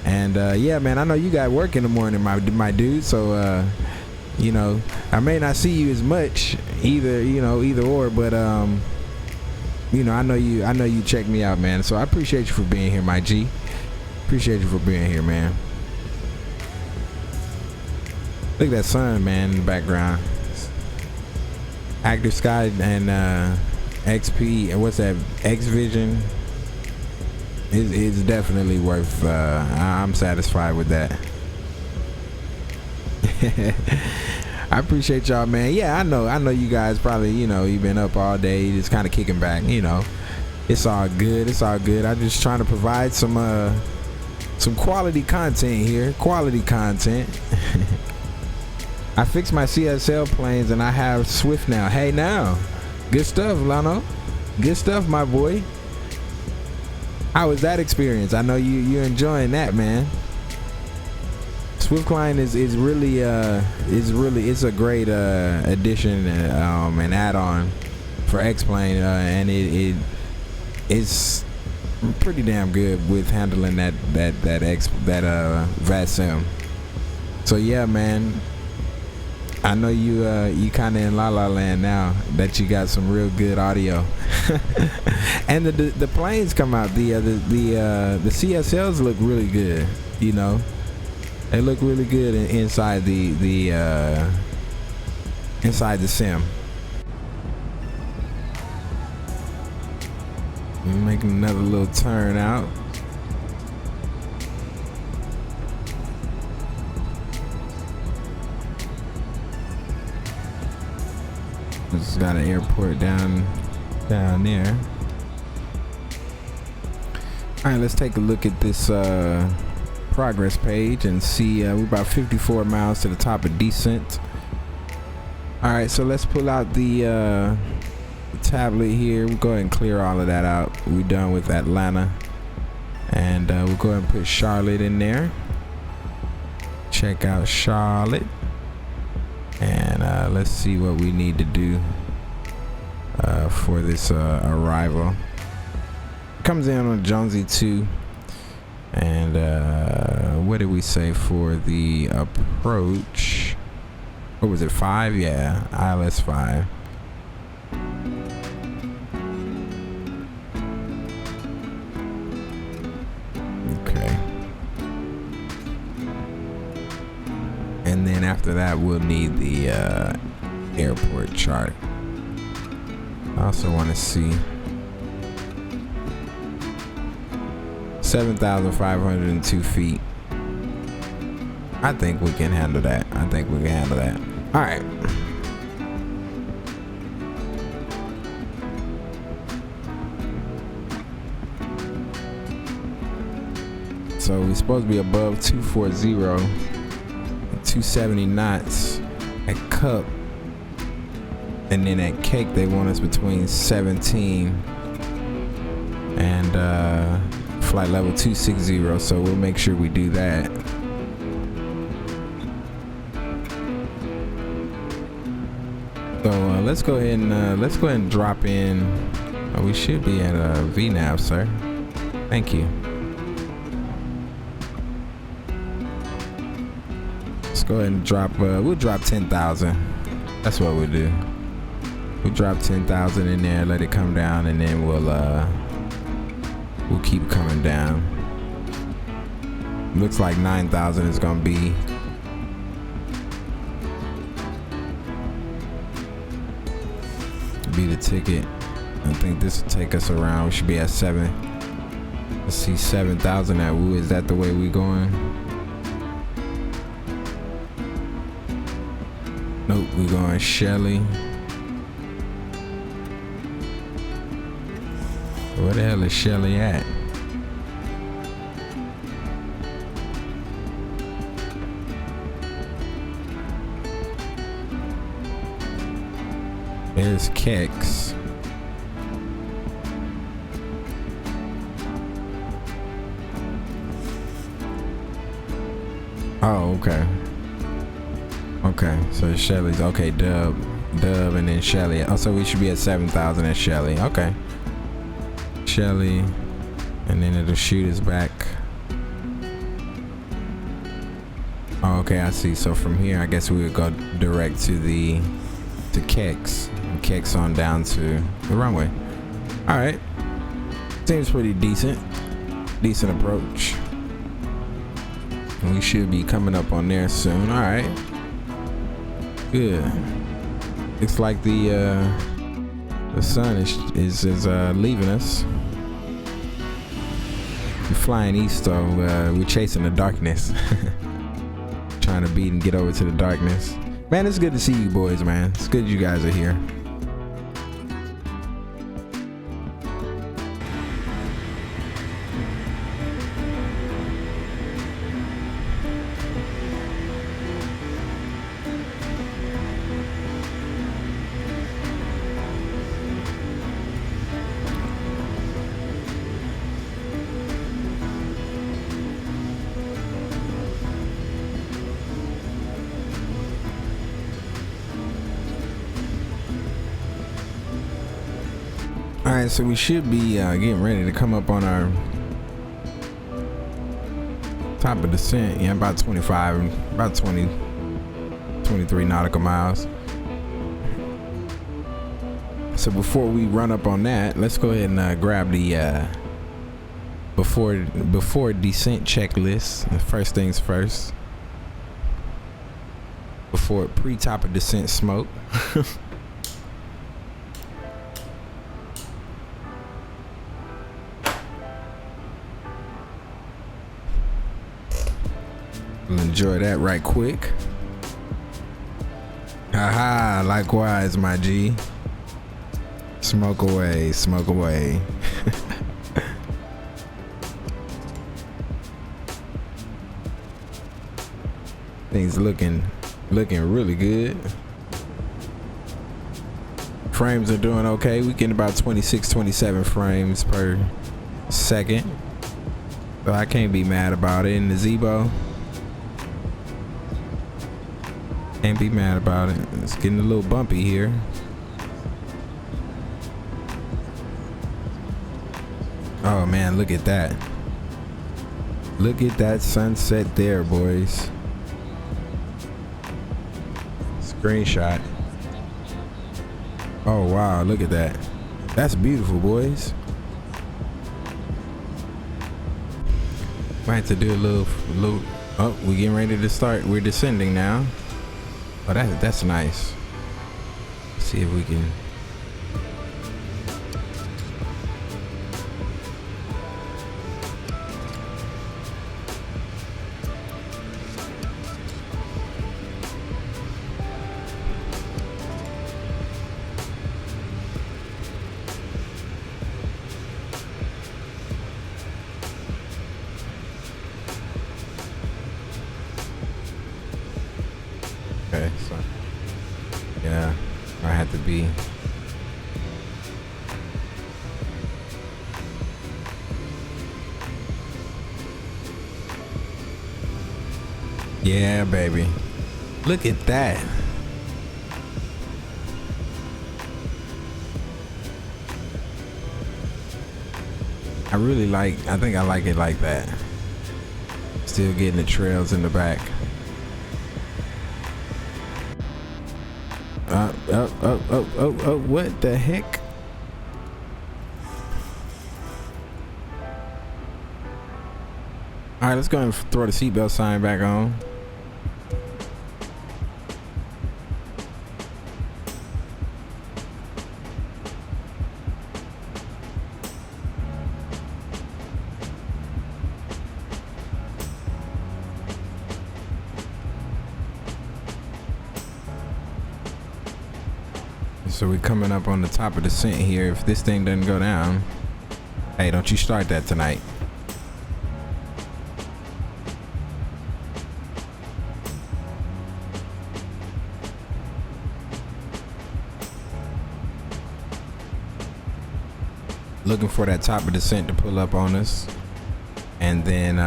And yeah, man, I know you got work in the morning, my dude. So you know, I may not see you as much either, you know, either or, but you know, I know you check me out, man. So I appreciate you for being here, my G. Appreciate you for being here, man. Look at that sun, man, in the background. Active Sky and XP, and what's that? X Vision. It's definitely worth. I'm satisfied with that. I appreciate y'all, man. Yeah, I know you guys probably, you know, you've been up all day, just kind of kicking back. You know, it's all good. It's all good. I'm just trying to provide some quality content here. Quality content. I fixed my CSL planes and I have Swift now. Hey, now, good stuff, Lano. Good stuff, my boy. How was that experience? I know you're enjoying that, man. SwiftCline is really it's a great addition and add-on for X-Plane, and it's pretty damn good with handling that VATSIM. So yeah, man, I know you kind of in la la land now that you got some real good audio. And the planes come out, the CSLs look really good, you know. They look really good inside the sim. Making another little turn out. It's got an airport down there. All right, let's take a look at this progress page and see. We're about 54 miles to the top of descent. All right, so let's pull out the tablet here. We'll go ahead and clear all of that out. We're done with Atlanta, and we'll go ahead and put Charlotte in there. Check out Charlotte, and let's see what we need to do for this arrival. Comes in on Jonesy 2. And what did we say for the approach? What was it, 5? Yeah, ILS 5. Okay. And then after that, we'll need the airport chart. I also want to see 7,502 feet. I think we can handle that. All right. So we're supposed to be above 240, 270 knots at Cup, and then at Cake they want us between 17 and flight level 260, so we'll make sure we do that. So let's go ahead and drop in. We should be at VNAV, sir. Thank you. Let's go ahead and drop. We'll drop 10,000. That's what we'll do. We'll drop 10,000 in there, let it come down, and then we'll keep coming down. Looks like 9,000 is gonna be the ticket. I think this will take us around. We should be at 7. Let's see, 7,000 at Woo. Is that the way we going? Nope, we going Shelly. Where the hell is Shelly at? There's Kex. Oh, okay. Okay, so Shelly's okay. Dub, and then Shelly. Oh, so we should be at 7,000 at Shelly. Okay, Shelly, and then it'll shoot us back. Oh, okay, I see. So from here, I guess we would go direct to Kex, and Kex on down to the runway. All right, seems pretty decent approach. And we should be coming up on there soon. All right, good. Looks like the sun is leaving us. We're flying east, so we're chasing the darkness. Trying to beat and get over to the darkness. Man, it's good to see you boys, man. It's good you guys are here. All right, so we should be getting ready to come up on our top of descent. Yeah, about 23 nautical miles. So before we run up on that, let's go ahead and grab the before descent checklist. First things first. Before pre-top of descent smoke. We'll enjoy that right quick. Haha, likewise, my G. Smoke away, smoke away. Things looking really good. Frames are doing okay. We getting about 26, 27 frames per second. So I can't be mad about it. In the Zibo, can't be mad about it. It's getting a little bumpy here. Oh man, look at that. Look at that sunset there, boys. Screenshot. Oh wow, look at that. That's beautiful, boys. Might have to do a little. Oh, we're getting ready to start. We're descending now. Oh, that's nice. Let's see if we can. Okay, so yeah, I had to be. Yeah, baby. Look at that. I think I like it like that. Still getting the trails in the back. Oh, what the heck? All right, let's go and throw the seatbelt sign back on. So we're coming up on the top of the descent here. If this thing doesn't go down, hey, don't you start that tonight. Looking for that top of descent to pull up on us. And then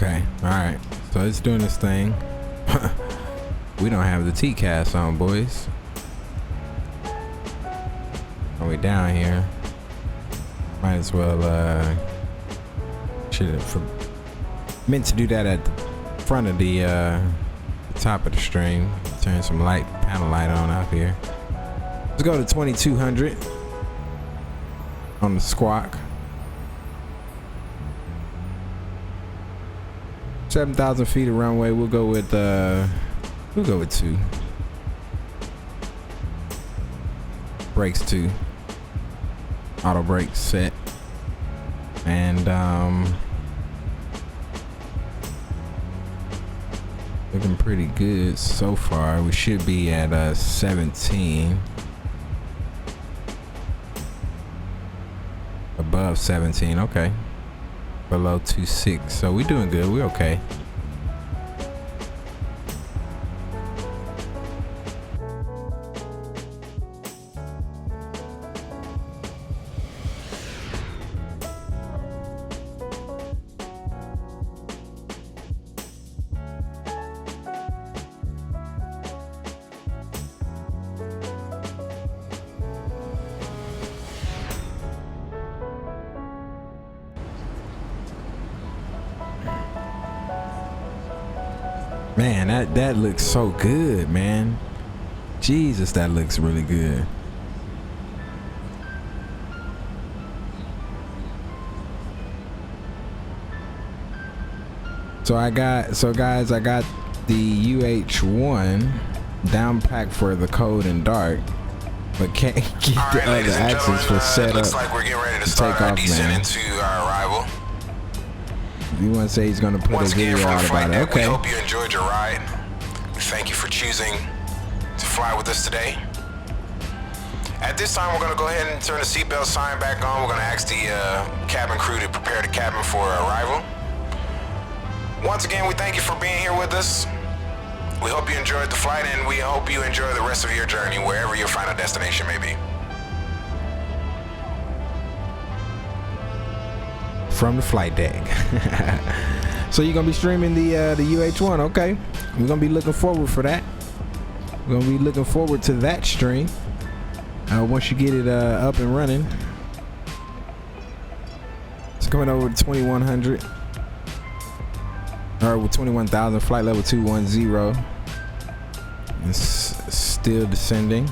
Okay, all right. So it's doing this thing. We don't have the T-cast on, boys. Are we down here? Might as well. Should have meant to do that at the front of the top of the stream. Turn some light, panel light on out here. Let's go to 2200 on the squawk. 7,000 feet of runway. We'll go with 2. Brakes 2. Auto brakes set. And looking pretty good so far. We should be at 17. Above 17, okay. Below 2.6, so we doing good. We're okay. Man, that looks so good, man. Jesus, that looks really good. So guys, I got the UH1 down pack for the cold and dark, but can't get the other axis for setup. Looks like we're getting ready to start our descent into our arrival. You want to say he's going to put Once a video out about it? Okay. We hope you enjoyed your ride. We thank you for choosing to fly with us today. At this time, we're going to go ahead and turn the seatbelt sign back on. We're going to ask the cabin crew to prepare the cabin for arrival. Once again, we thank you for being here with us. We hope you enjoyed the flight, and we hope you enjoy the rest of your journey, wherever your final destination may be. From the flight deck. So you're gonna be streaming the UH1, okay? We're gonna be looking forward for that. We're gonna be looking forward to that stream once you get it up and running. It's coming over to 2100 or with 21,000, flight level 210. It's still descending.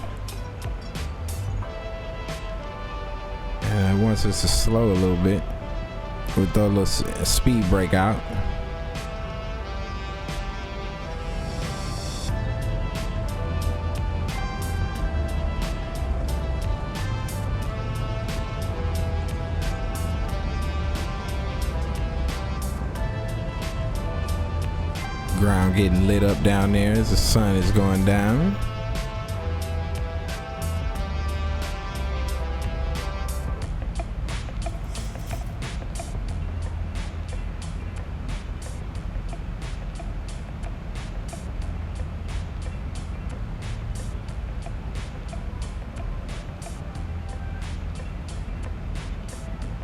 And it wants us to slow a little bit. We'll throw a little speed brake out. Ground getting lit up down there as the sun is going down.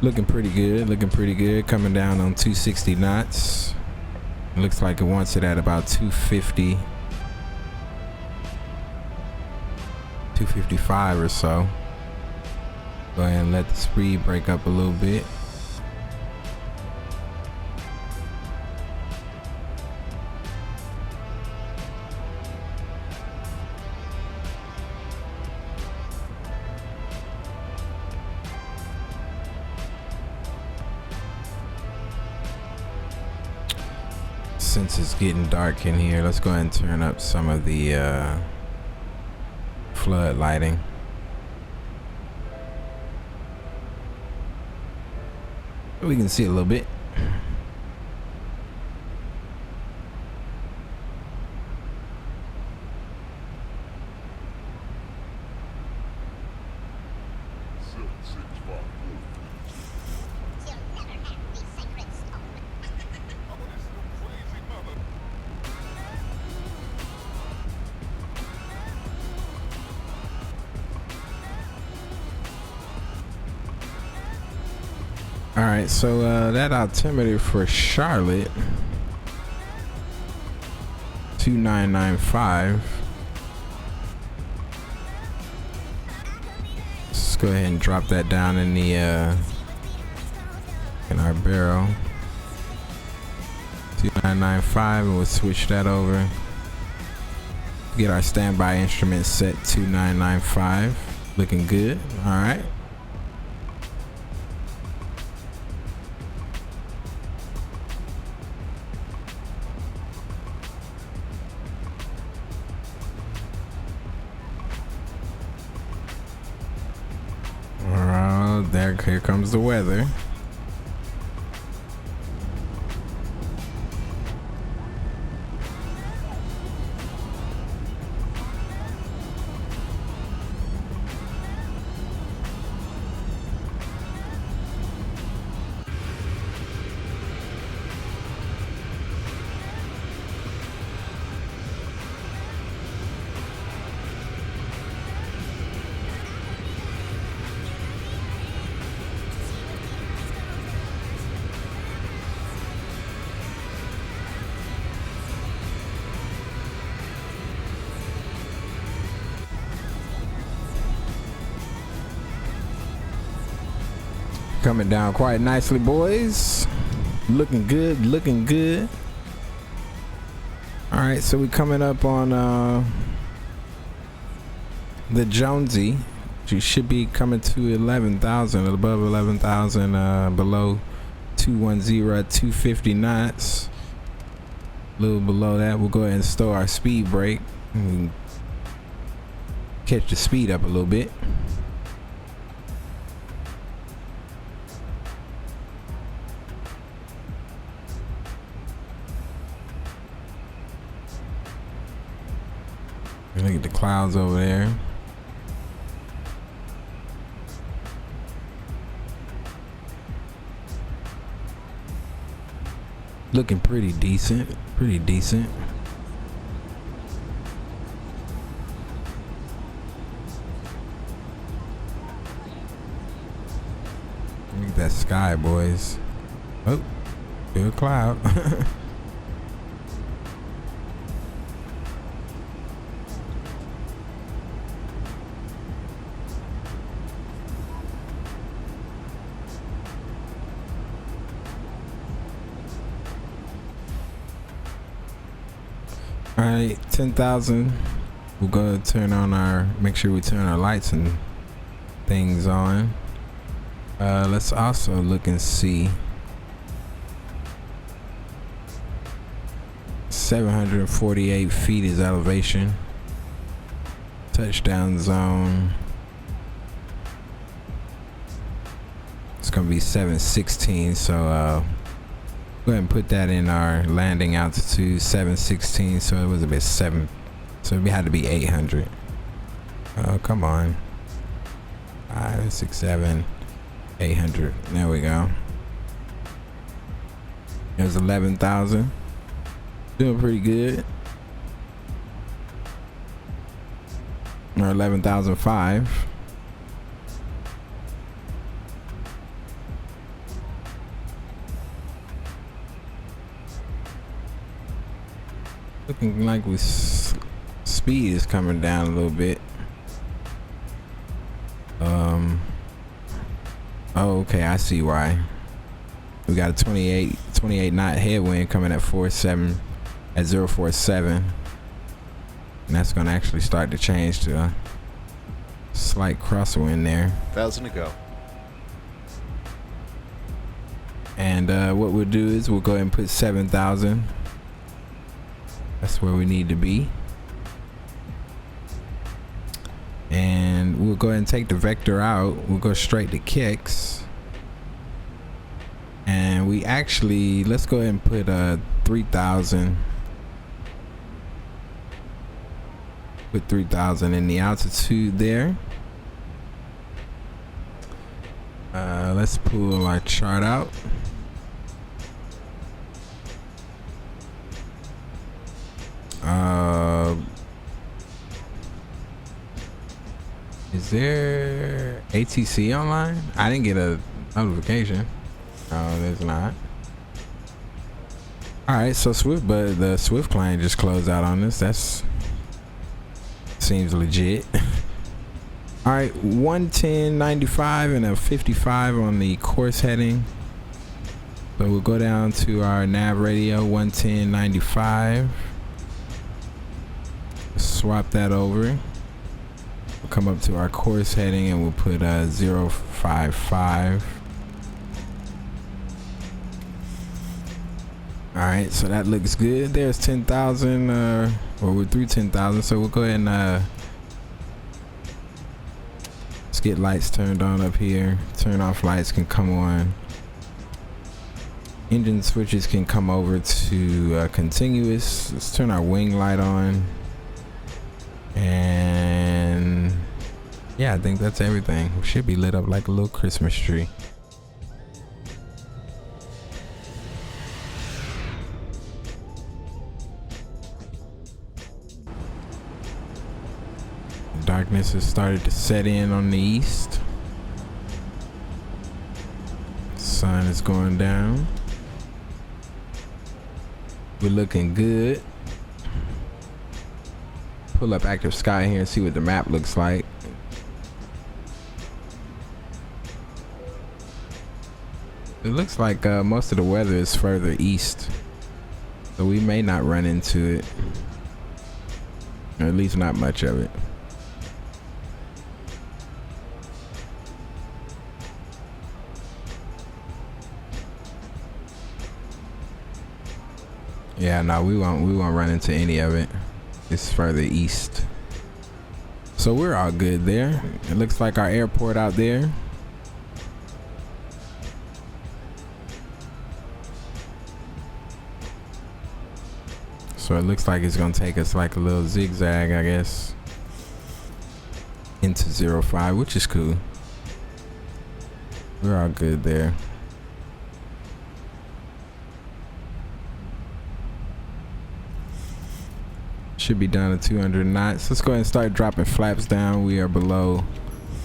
Looking pretty good, coming down on 260 knots. It looks like it wants it at about 250, 255 or so. Go ahead and let the speed break up a little bit. Since it's getting dark in here, let's go ahead and turn up some of the flood lighting. We can see a little bit. All right, so that altimeter for Charlotte 2995. Let's go ahead and drop that down in the in our barrel. 2995, and we'll switch that over. Get our standby instrument set 2995. Looking good. All right. Here comes the weather. Coming down quite nicely, boys. Looking good, looking good. All right, so we coming up on the Jonesy. You should be coming to 11,000, above 11,000, below 210 at 250 knots. A little below that, we'll go ahead and store our speed brake and catch the speed up a little bit. Look at the clouds over there. Looking pretty decent, pretty decent. Look at that sky, boys. Oh, still a cloud. All right, 10,000. We'll go turn on our, make sure we turn our lights and things on. Let's also look and see. 748 feet is elevation. Touchdown zone. It's gonna be 716, so go ahead and put that in our landing altitude, 716. So it was a bit 7, so it had to be 800. Oh, come on. 5, 6, 7, 800. There we go. It was 11,000. Doing pretty good. Or 11,005. Looking like we speed is coming down a little bit. Oh, okay, I see why. We got a 28 knot headwind coming at 047, and that's gonna actually start to change to a slight crosswind there. 1,000 to go. And what we'll do is we'll go ahead and put 7,000. That's where we need to be. And we'll go ahead and take the vector out. We'll go straight to kicks. And we actually, let's go ahead and put 3,000. Put 3,000 in the altitude there. Let's pull our chart out. Is there ATC online? I didn't get a notification. No, there's not. All right, so the Swift client just closed out on us. That's seems legit. All right, 110.95 and a 55 on the course heading. So we'll go down to our nav radio, 110.95. Swap that over. We'll come up to our course heading and we'll put 055. All right, so that looks good. There's 10,000, or we're through 10,000. So we'll go ahead and let's get lights turned on up here. Turn off lights can come on. Engine switches can come over to continuous. Let's turn our wing light on. And yeah, I think that's everything. We should be lit up like a little Christmas tree. Darkness has started to set in on the east. Sun is going down. We're looking good. Pull up active sky here and see what the map looks like. It looks like most of the weather is further east, so we may not run into it, or at least not much of it. Yeah, no, we won't run into any of it. It's further east. So we're all good there. It looks like our airport out there. So it looks like it's gonna take us like a little zigzag, I guess, into 05, which is cool. We're all good there. Should be down to 200 knots. Let's go ahead and start dropping flaps down. We are below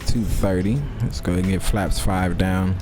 230. Let's go ahead and get flaps 5 down.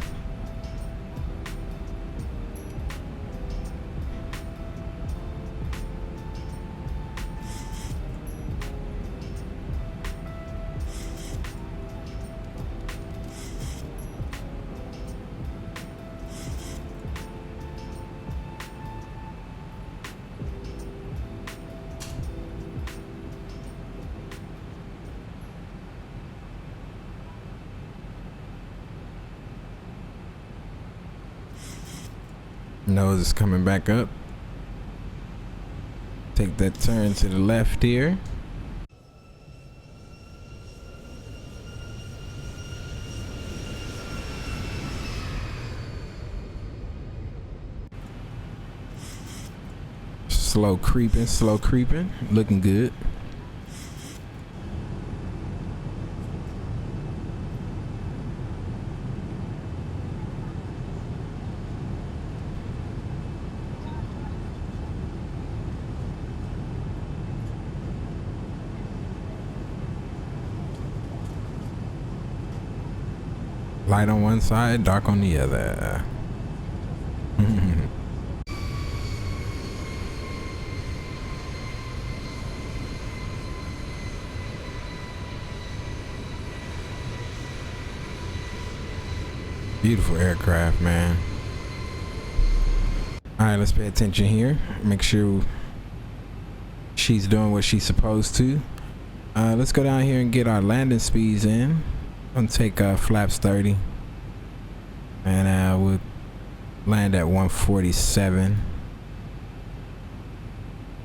Nose is coming back up. Take that turn to the left here. Slow creeping, looking good. Light on one side, dark on the other. Beautiful aircraft, man. All right, let's pay attention here. Make sure she's doing what she's supposed to. Let's go down here and get our landing speeds in. I'm gonna take flaps 30, and we'll land at 147.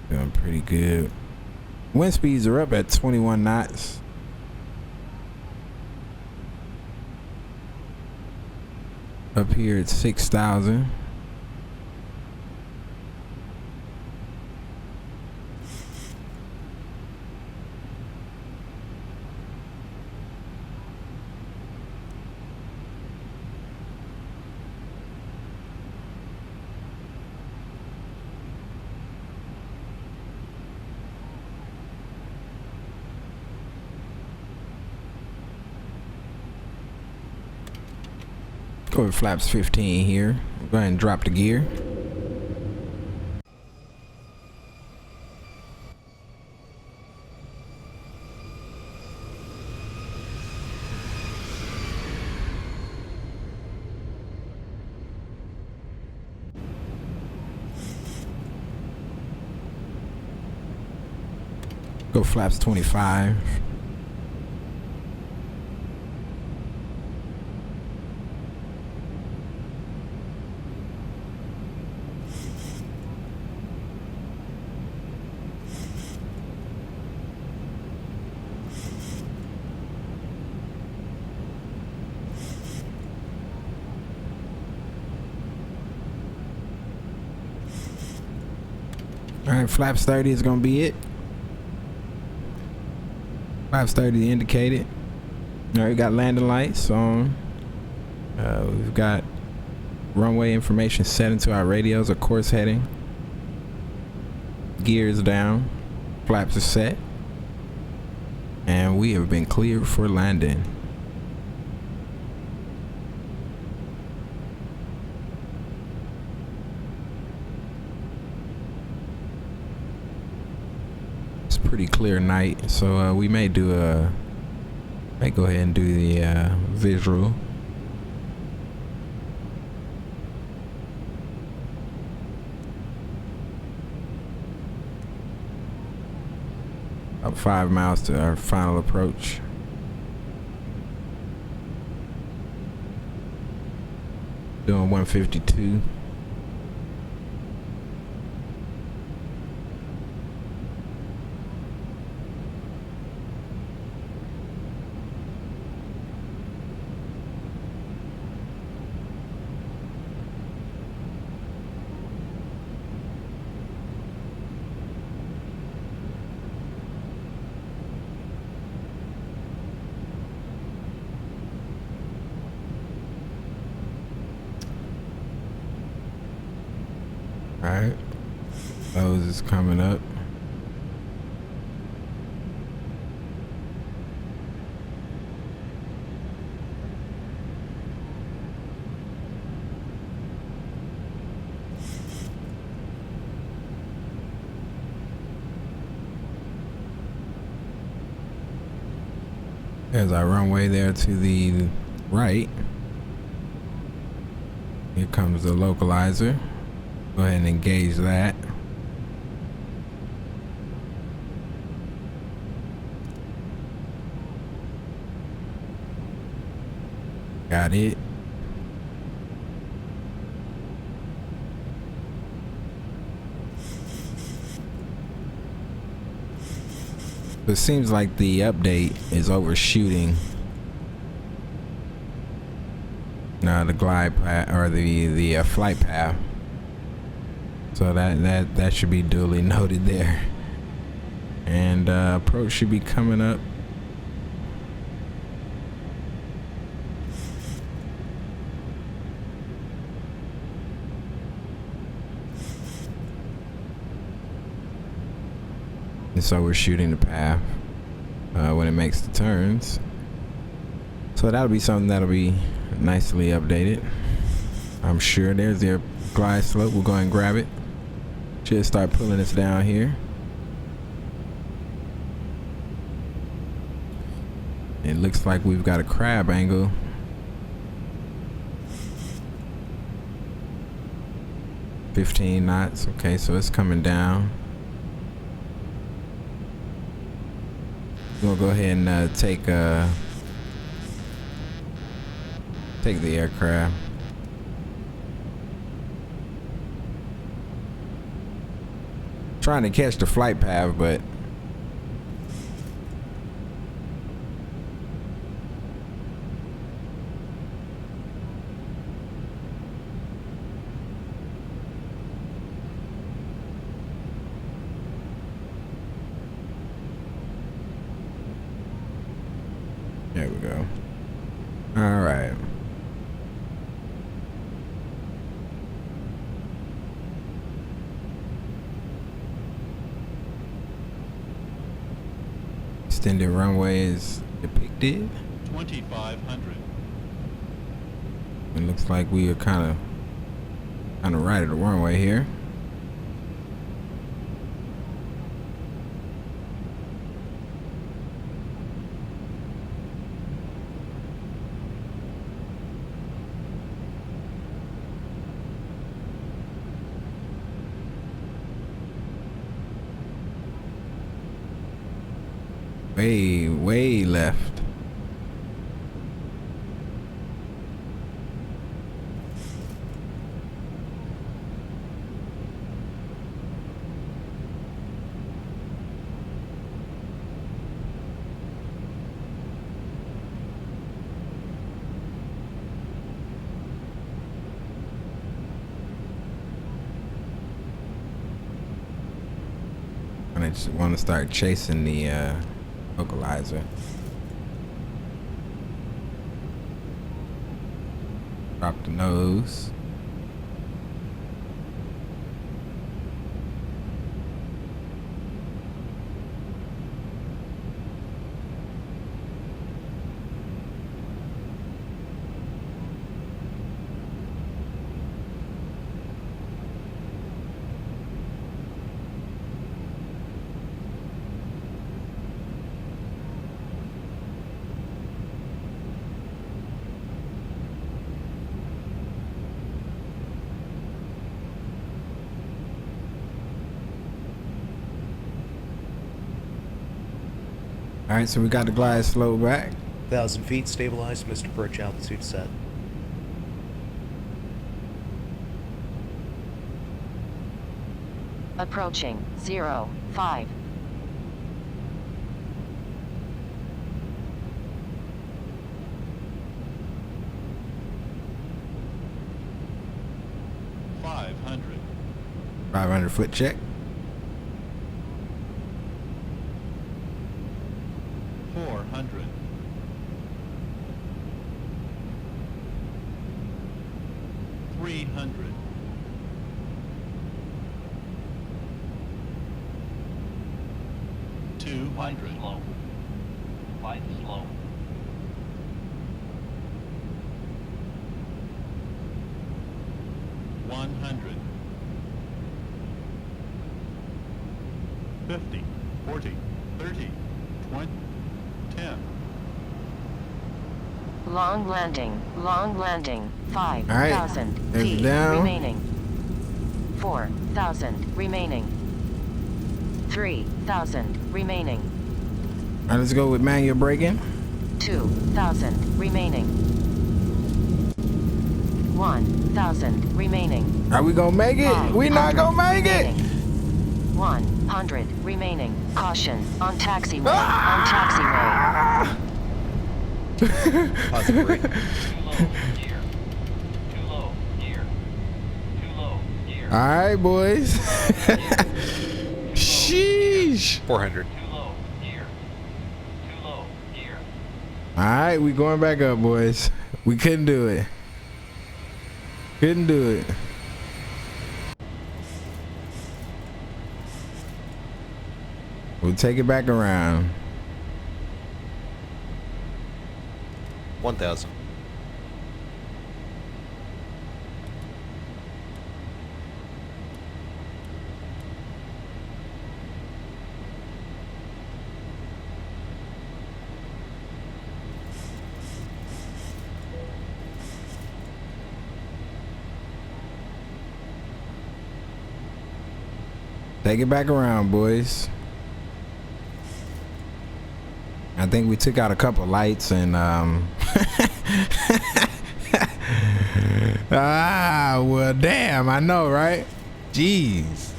Doing pretty good. Wind speeds are up at 21 knots. Up here at 6,000. Go with flaps 15 here. Go ahead and drop the gear. Go flaps 25. All right, flaps 30 is gonna be it. Flaps 30 indicated. All right, we got landing lights on. We've got runway information set into our radios, of course heading. Gears down. Flaps are set. And we have been cleared for landing. Pretty clear night, so we may go ahead and do the visual. About 5 miles to our final approach. Doing 152. Alright, those is coming up. There's our runway there to the right. Here comes the localizer. Go ahead and engage that. Got it. It seems like the update is overshooting the glide path or the flight path. So that should be duly noted there. And approach should be coming up. And so we're shooting the path when it makes the turns. So that'll be something that'll be nicely updated. I'm sure there's their glide slope. We'll go ahead and grab it. Should start pulling us down here. It looks like we've got a crab angle. $15 knots. Okay, so it's coming down. We'll go ahead and take the aircraft. Trying to catch the flight path, but there we go. All right. Extended runway is depicted. 2500. It looks like we are kind of right at the runway here. Way left. I just want to start chasing the vocalizer. Drop the nose. All right, so we got the glide slow back. 1,000 feet, stabilized, Mr. Birch, altitude set. Approaching 0, 5. $500. 500 foot check. 400. 300. 200. Flight slow. 100. 50. 40. 30. 20. 10. Long landing, 5,000 All right, feet down. remaining. 4,000 remaining. 3,000 remaining. All right, let's go with manual braking. 2,000 remaining. 1,000 remaining. Are we gonna make it? We not gonna make it. 100 remaining. Caution on taxiway. On taxiway. Positive rate. Too low, gear. Too low, gear. Too low, gear. All right, boys. Sheesh. 400. Too low, gear. Too low, gear. All right, we going back up, boys. We couldn't do it. Couldn't do it. We'll take it back around. 1,000. Take it back around, boys. I think we took out a couple lights and well, damn, I know, right? Jeez.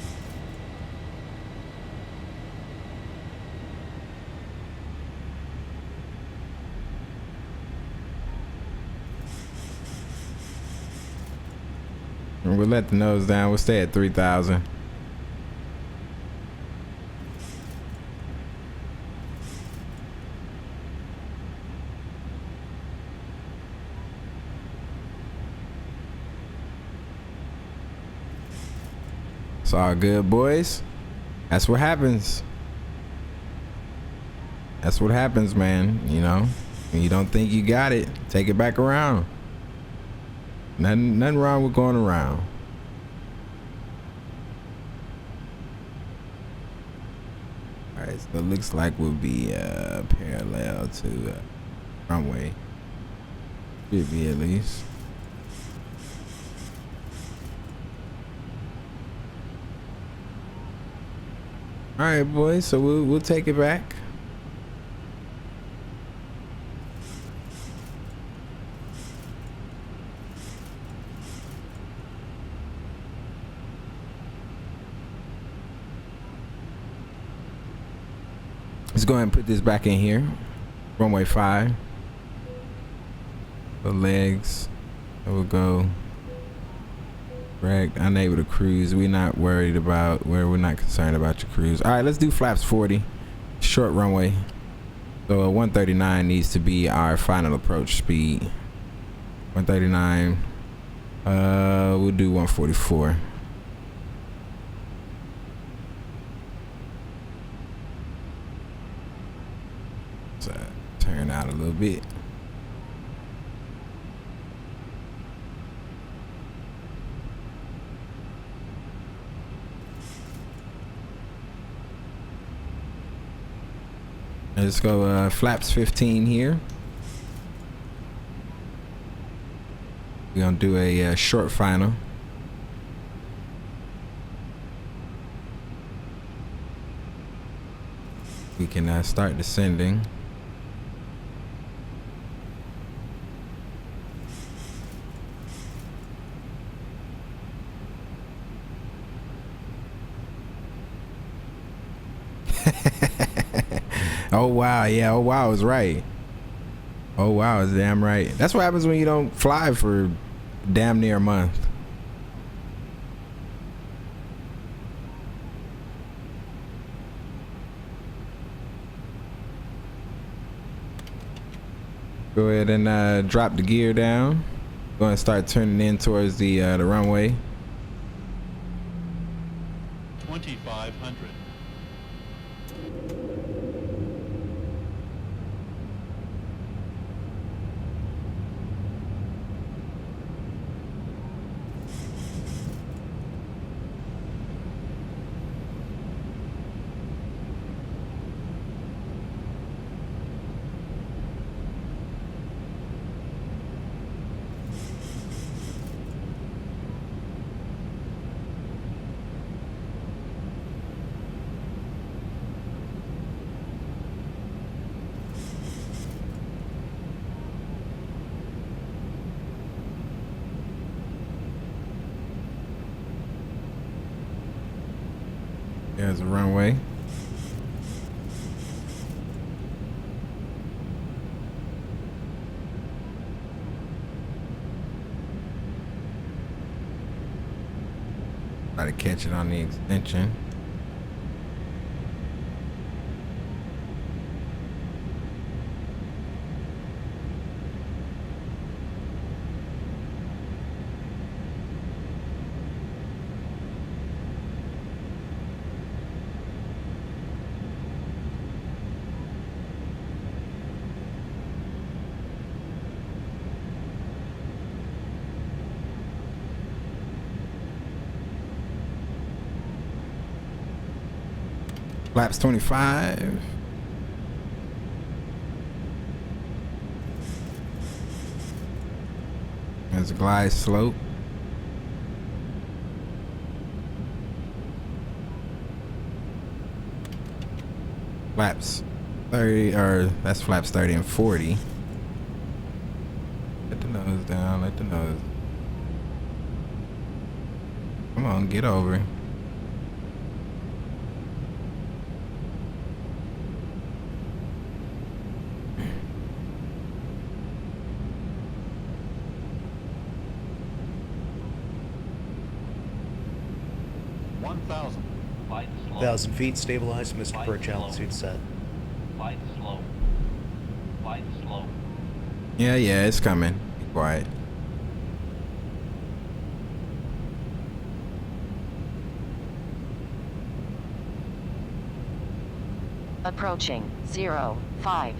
And we'll let the nose down. We'll stay at 3,000. It's all good, boys. That's what happens. That's what happens, man. You know, when you don't think you got it, take it back around. Nothing wrong with going around. All right, so it looks like we'll be parallel to runway. Should be at least. All right, boys. So we'll take it back. Let's go ahead and put this back in here. Runway 5. The legs. It will go. Correct. Unable to cruise. We're not worried about we're not concerned about your cruise. All right, let's do flaps 40. Short runway. So a 139 needs to be our final approach speed. 139. We'll do 144. So turn out a little bit. Let's go flaps 15 here. We're gonna do a short final. We can start descending. Oh wow, yeah, oh wow is right. Oh wow is damn right. That's what happens when you don't fly for damn near a month. Go ahead and drop the gear down. Go and start turning in towards the runway. 2,500. There's a runway. Try to catch it on the extension. Flaps 25. There's a glide slope. Flaps 30, or that's flaps 30 and 40. Let the nose down, let the nose. Come on, get over. Light slow. 1,000 feet, stabilized, Mr. Light Perch, slow. altitude set. Light slow. Light slow. Yeah, it's coming. Be quiet. Approaching 05.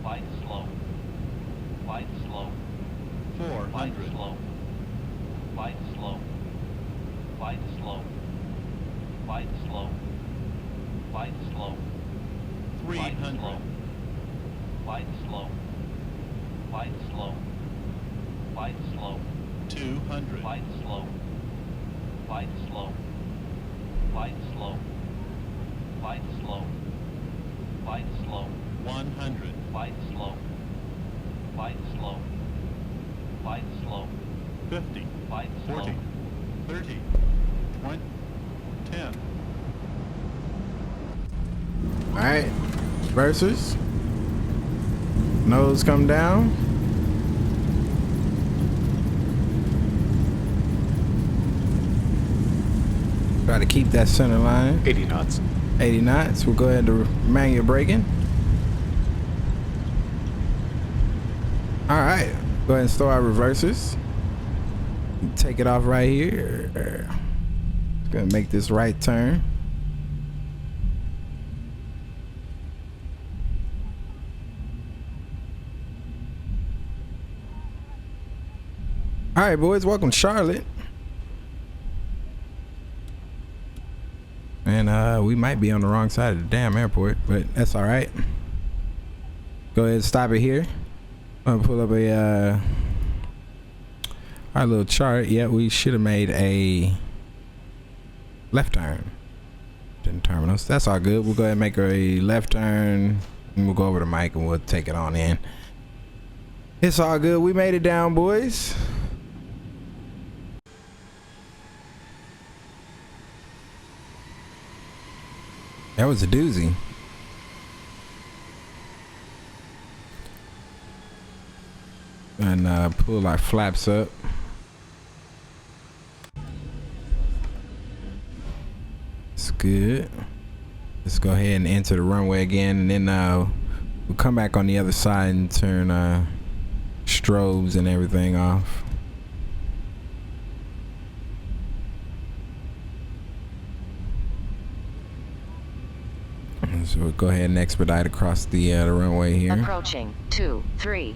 Light slow. Light slow. 400. Light slow. Light slow. Light slow. Light slow. Light slow. 300. Light slow. Light slow. Light slow. 200. Light slow. Light slow. Light slow. Light slow. Light slow. 100. Flight slow. Flight slow. Flight slow. 50. Flight slow. 40. 30. 20. 10. All right, reversers. Nose come down. Try to keep that center line. 80 knots. 80 knots. We'll go ahead to manual braking. All right, go ahead and start our reversers. Take it off right here. Gonna make this right turn. All right, boys, welcome to Charlotte. And we might be on the wrong side of the damn airport, but that's all right. Go ahead and stop it here. I'm gonna pull up a our little chart. Yeah, we should have made a left turn to the terminals. That's all good. We'll go ahead and make a left turn, and we'll go over the mic and we'll take it on in. It's all good. We made it down, boys. That was a doozy. And pull our flaps up. It's good. Let's go ahead and enter the runway again, and then we'll come back on the other side and turn strobes and everything off. So we'll go ahead and expedite across the runway here. Approaching 2-3.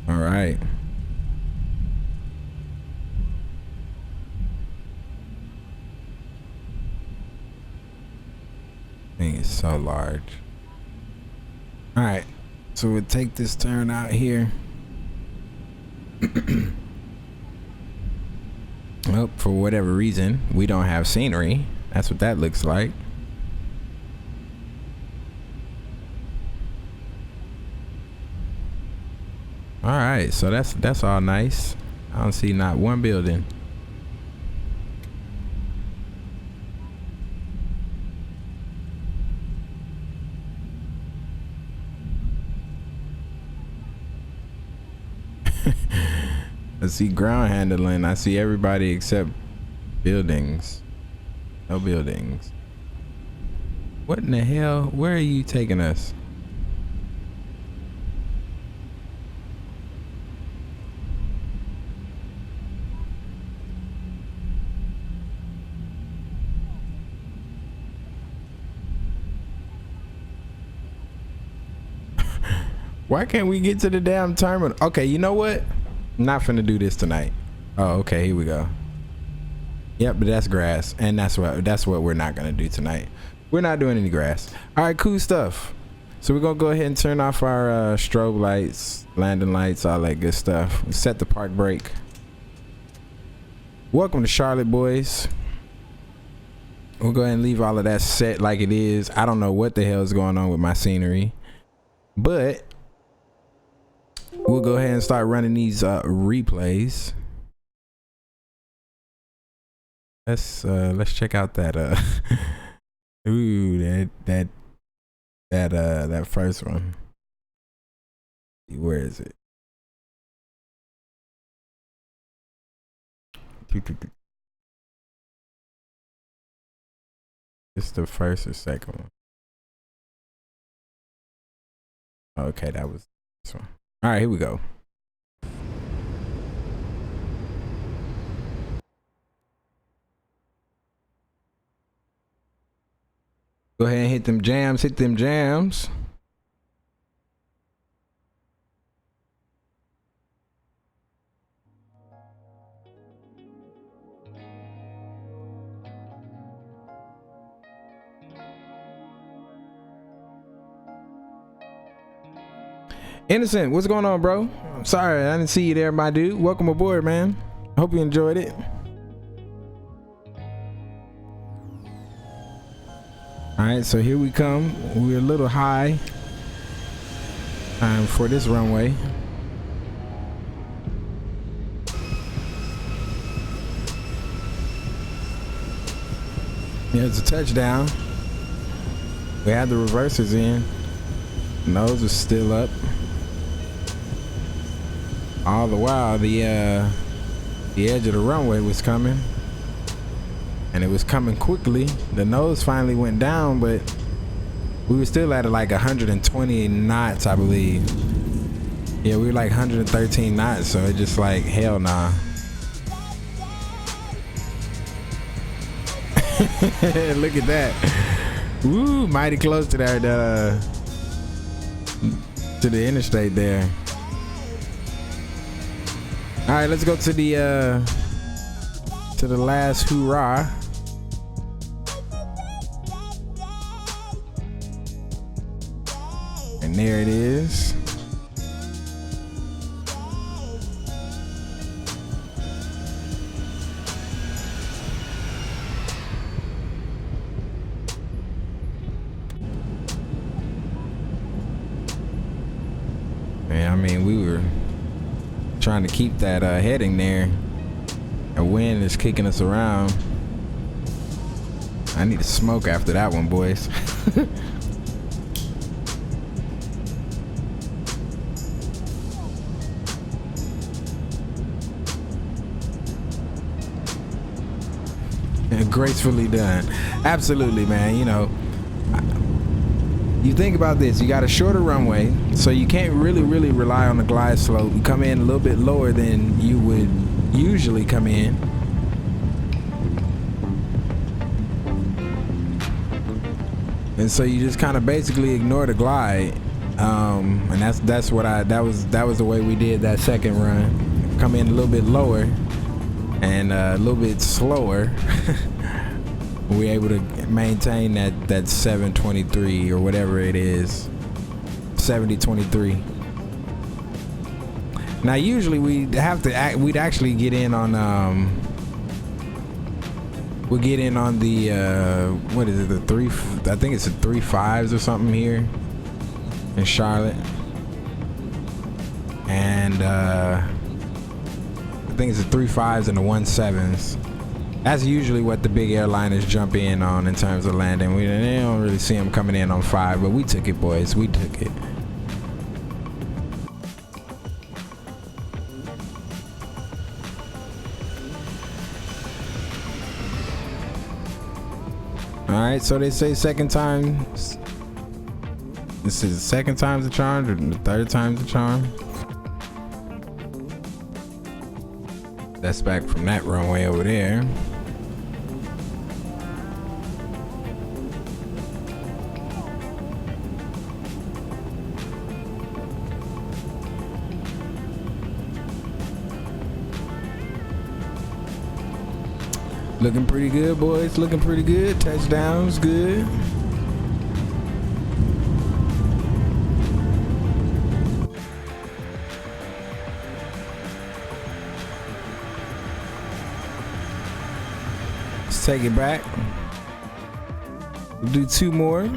All right. Thing is so large. All right, so we'll take this turn out here. Well, for whatever reason, we don't have scenery. That's what that looks like. All right, so that's all nice. I don't see not one building. I see ground handling. I see everybody except buildings. No buildings. What in the hell? Where are you taking us? Why can't we get to the damn terminal? Okay, you know what? I'm not finna do this tonight. Oh, okay, here we go. Yep, but that's grass, and that's what we're not gonna do tonight. We're not doing any grass. All right, cool stuff. So we're gonna go ahead and turn off our strobe lights, landing lights, all that good stuff. Set the park brake. Welcome to Charlotte, boys. We'll go ahead and leave all of that set like it is. I don't know what the hell is going on with my scenery, but we'll go ahead and start running these replays. Let's check out that ooh, that first one. Where is it? It's the first or second one. Okay, that was this one. All right, here we go. Go ahead and hit them jams, hit them jams. Innocent, what's going on, bro? I'm sorry, I didn't see you there, my dude. Welcome aboard, man. Hope you enjoyed it. All right, so here we come. We're a little high for this runway. Here's a touchdown. We had the reversers in. Nose is still up. All the while, the edge of the runway was coming, and it was coming quickly. The nose finally went down, but we were still at like 120 knots, I believe. Yeah, we were like 113 knots, so it just like, hell nah. Look at that. Woo, mighty close to that to the interstate there. All right, let's go to the last hoorah. And there it is. Man, I mean, we were trying to keep that heading there. A wind is kicking us around. I need to smoke after that one, boys. Gracefully done. Absolutely, man. You know, you think about this, you got a shorter runway, so you can't really rely on the glide slope. You come in a little bit lower than you would usually come in. And so you just kind of basically ignore the glide. And that was the way we did that second run. Come in a little bit lower and a little bit slower. We able to maintain that 723 or whatever it is, 7023. Now usually we'd actually get in on we'll get in on the what is it, the three, I think it's a 3.5s or something here in Charlotte, and I think it's the 3.5s and the 1.7s. That's usually what the big airliners jump in on in terms of landing. They don't really see them coming in on 5, but we took it, boys. We took it. All right, so they say second time. This is the second time's the charm, or the third time's the charm. That's back from that runway over there. Looking pretty good, boys. Looking pretty good. Touchdowns, good. Let's take it back. We'll do 2 more.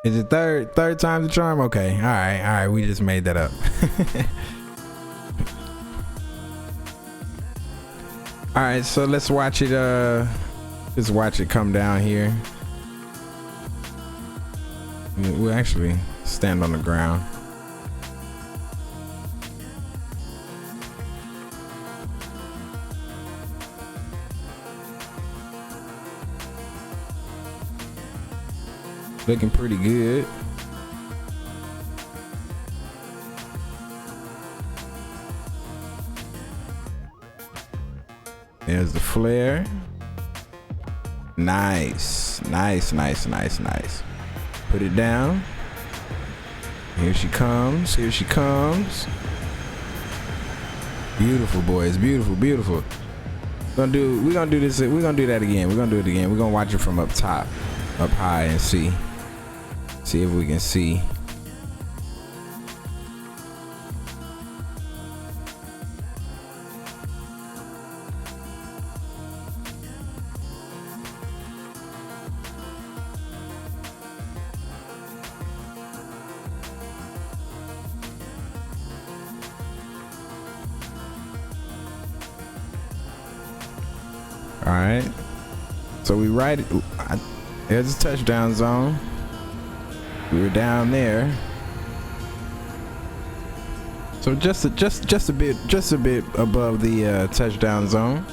Is it third time's the charm? Okay. All right. We just made that up. All right, so let's watch it. Just watch it come down here. We'll actually stand on the ground. Looking pretty good. There's the flare. Nice. Put it down. Here she comes. Beautiful, boys. Beautiful. We're gonna do that again. We're gonna watch it from up top, up high, and see if we can see. right. So we there's a touchdown zone. We were down there. So just a bit above the touchdown zone.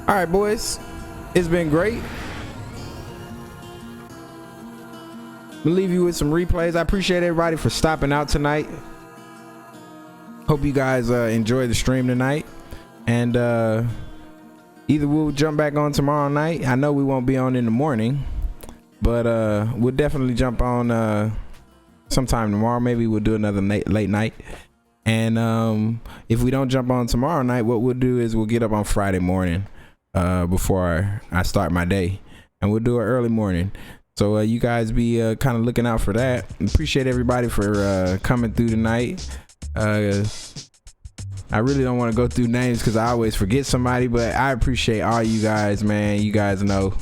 All right, boys. It's been great. We'll leave you with some replays. I appreciate everybody for stopping out tonight. Hope you guys enjoyed the stream tonight. And either we'll jump back on tomorrow night. I know we won't be on in the morning, but we'll definitely jump on sometime tomorrow. Maybe we'll do another late night. And if we don't jump on tomorrow night, what we'll do is we'll get up on Friday morning before I start my day, and we'll do it early morning. So you guys be kind of looking out for that. Appreciate everybody for coming through tonight. I really don't want to go through names because I always forget somebody, but I appreciate all you guys, man. You guys know,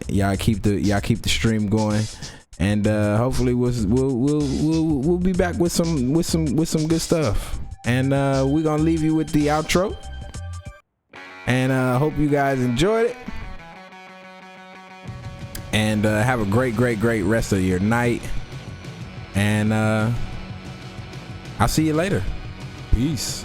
y'all keep the stream going, and hopefully we'll be back with some good stuff. And we're gonna leave you with the outro, and hope you guys enjoyed it, and have a great rest of your night. And I'll see you later. Peace.